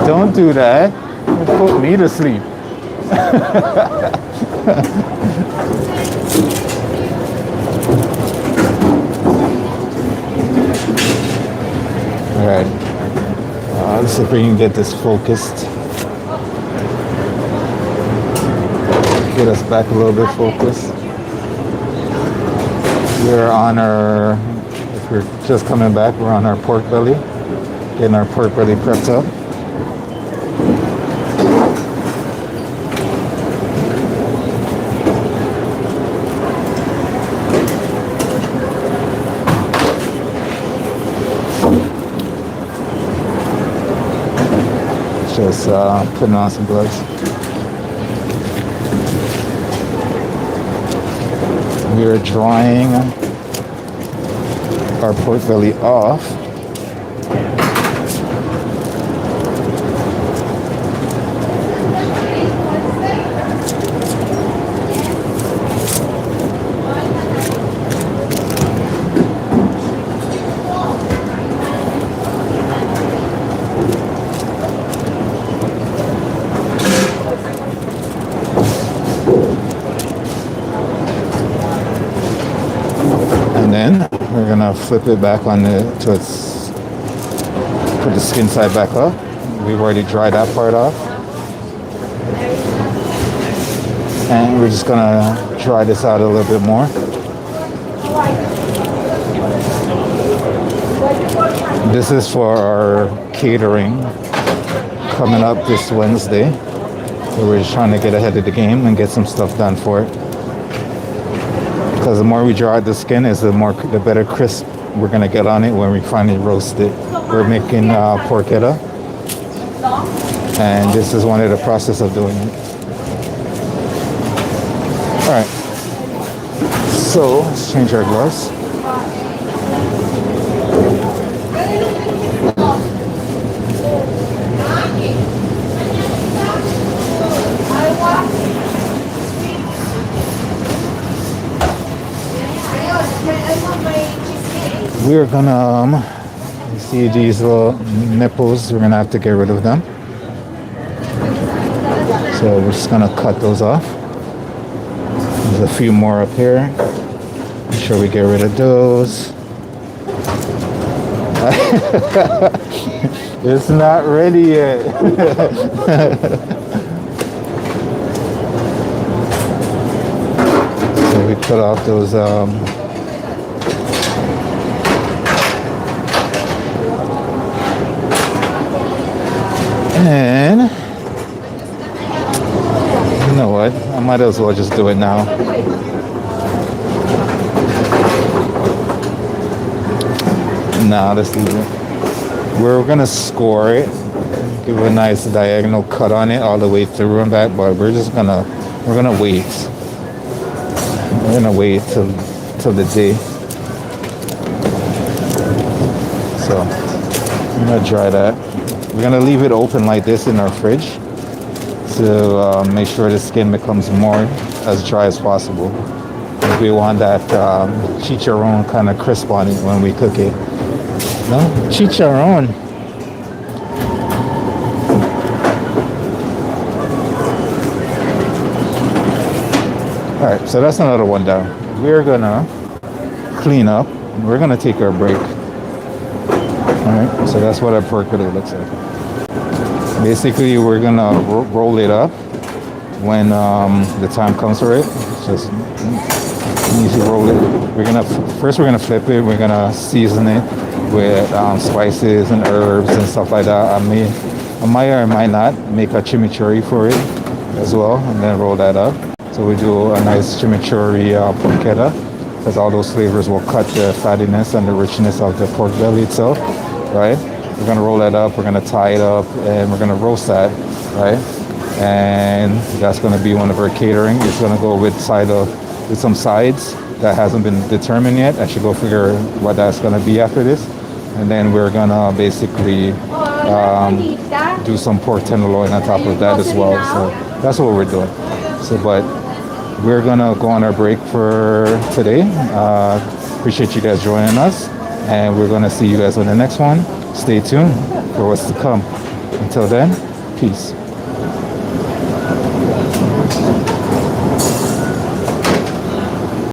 Don't do that. You put me to sleep. All right. Let's see if we can get this focused. Get us back a little bit focused. We're on our, if you're just coming back, we're on our pork belly. Getting our pork belly prepped up. Just putting on some gloves. We are drying our pork belly off. Then we're gonna flip it back on to its, put the skin side back up. We've already dried that part off, and we're just gonna dry this out a little bit more. This is for our catering coming up this Wednesday, so we're just trying to get ahead of the game and get some stuff done for it. Because the more we dry out the skin, is the better crisp we're gonna get on it when we finally roast it. We're making porchetta, and this is one of the process of doing it. All right, so let's change our gloves. We're gonna, you see these little nipples, we're gonna have to get rid of them. So we're just gonna cut those off. There's a few more up here. Make sure we get rid of those. It's not ready yet. So we cut off those and you know what? I might as well just do it now. Nah, let's leave it. We're gonna score it, give a nice diagonal cut on it all the way through and back, but we're gonna wait. We're gonna wait till the day. So I'm gonna dry that. We're gonna leave it open like this in our fridge to make sure the skin becomes more as dry as possible. We want that chicharron kind of crisp on it when we cook it. No? Chicharron. Alright, so that's another one down. We're gonna clean up. We're gonna take our break. Alright, so that's what our percolator looks like. Basically, we're gonna roll it up when the time comes for it. Just easy roll it. We're gonna flip it. We're gonna season it with spices and herbs and stuff like that. I might or might not make a chimichurri for it as well, and then roll that up. So we do a nice chimichurri porchetta, because all those flavors will cut the fattiness and the richness of the pork belly itself, right? We're gonna roll that up. We're gonna tie it up, and we're gonna roast that, right? And that's gonna be one of our catering. It's gonna go with some sides that hasn't been determined yet. I should go figure what that's gonna be after this. And then we're gonna basically do some pork tenderloin on top of that as well. So that's what we're doing. So, but we're gonna go on our break for today. Appreciate you guys joining us, and we're gonna see you guys on the next one. Stay tuned for what's to come. Until then, peace.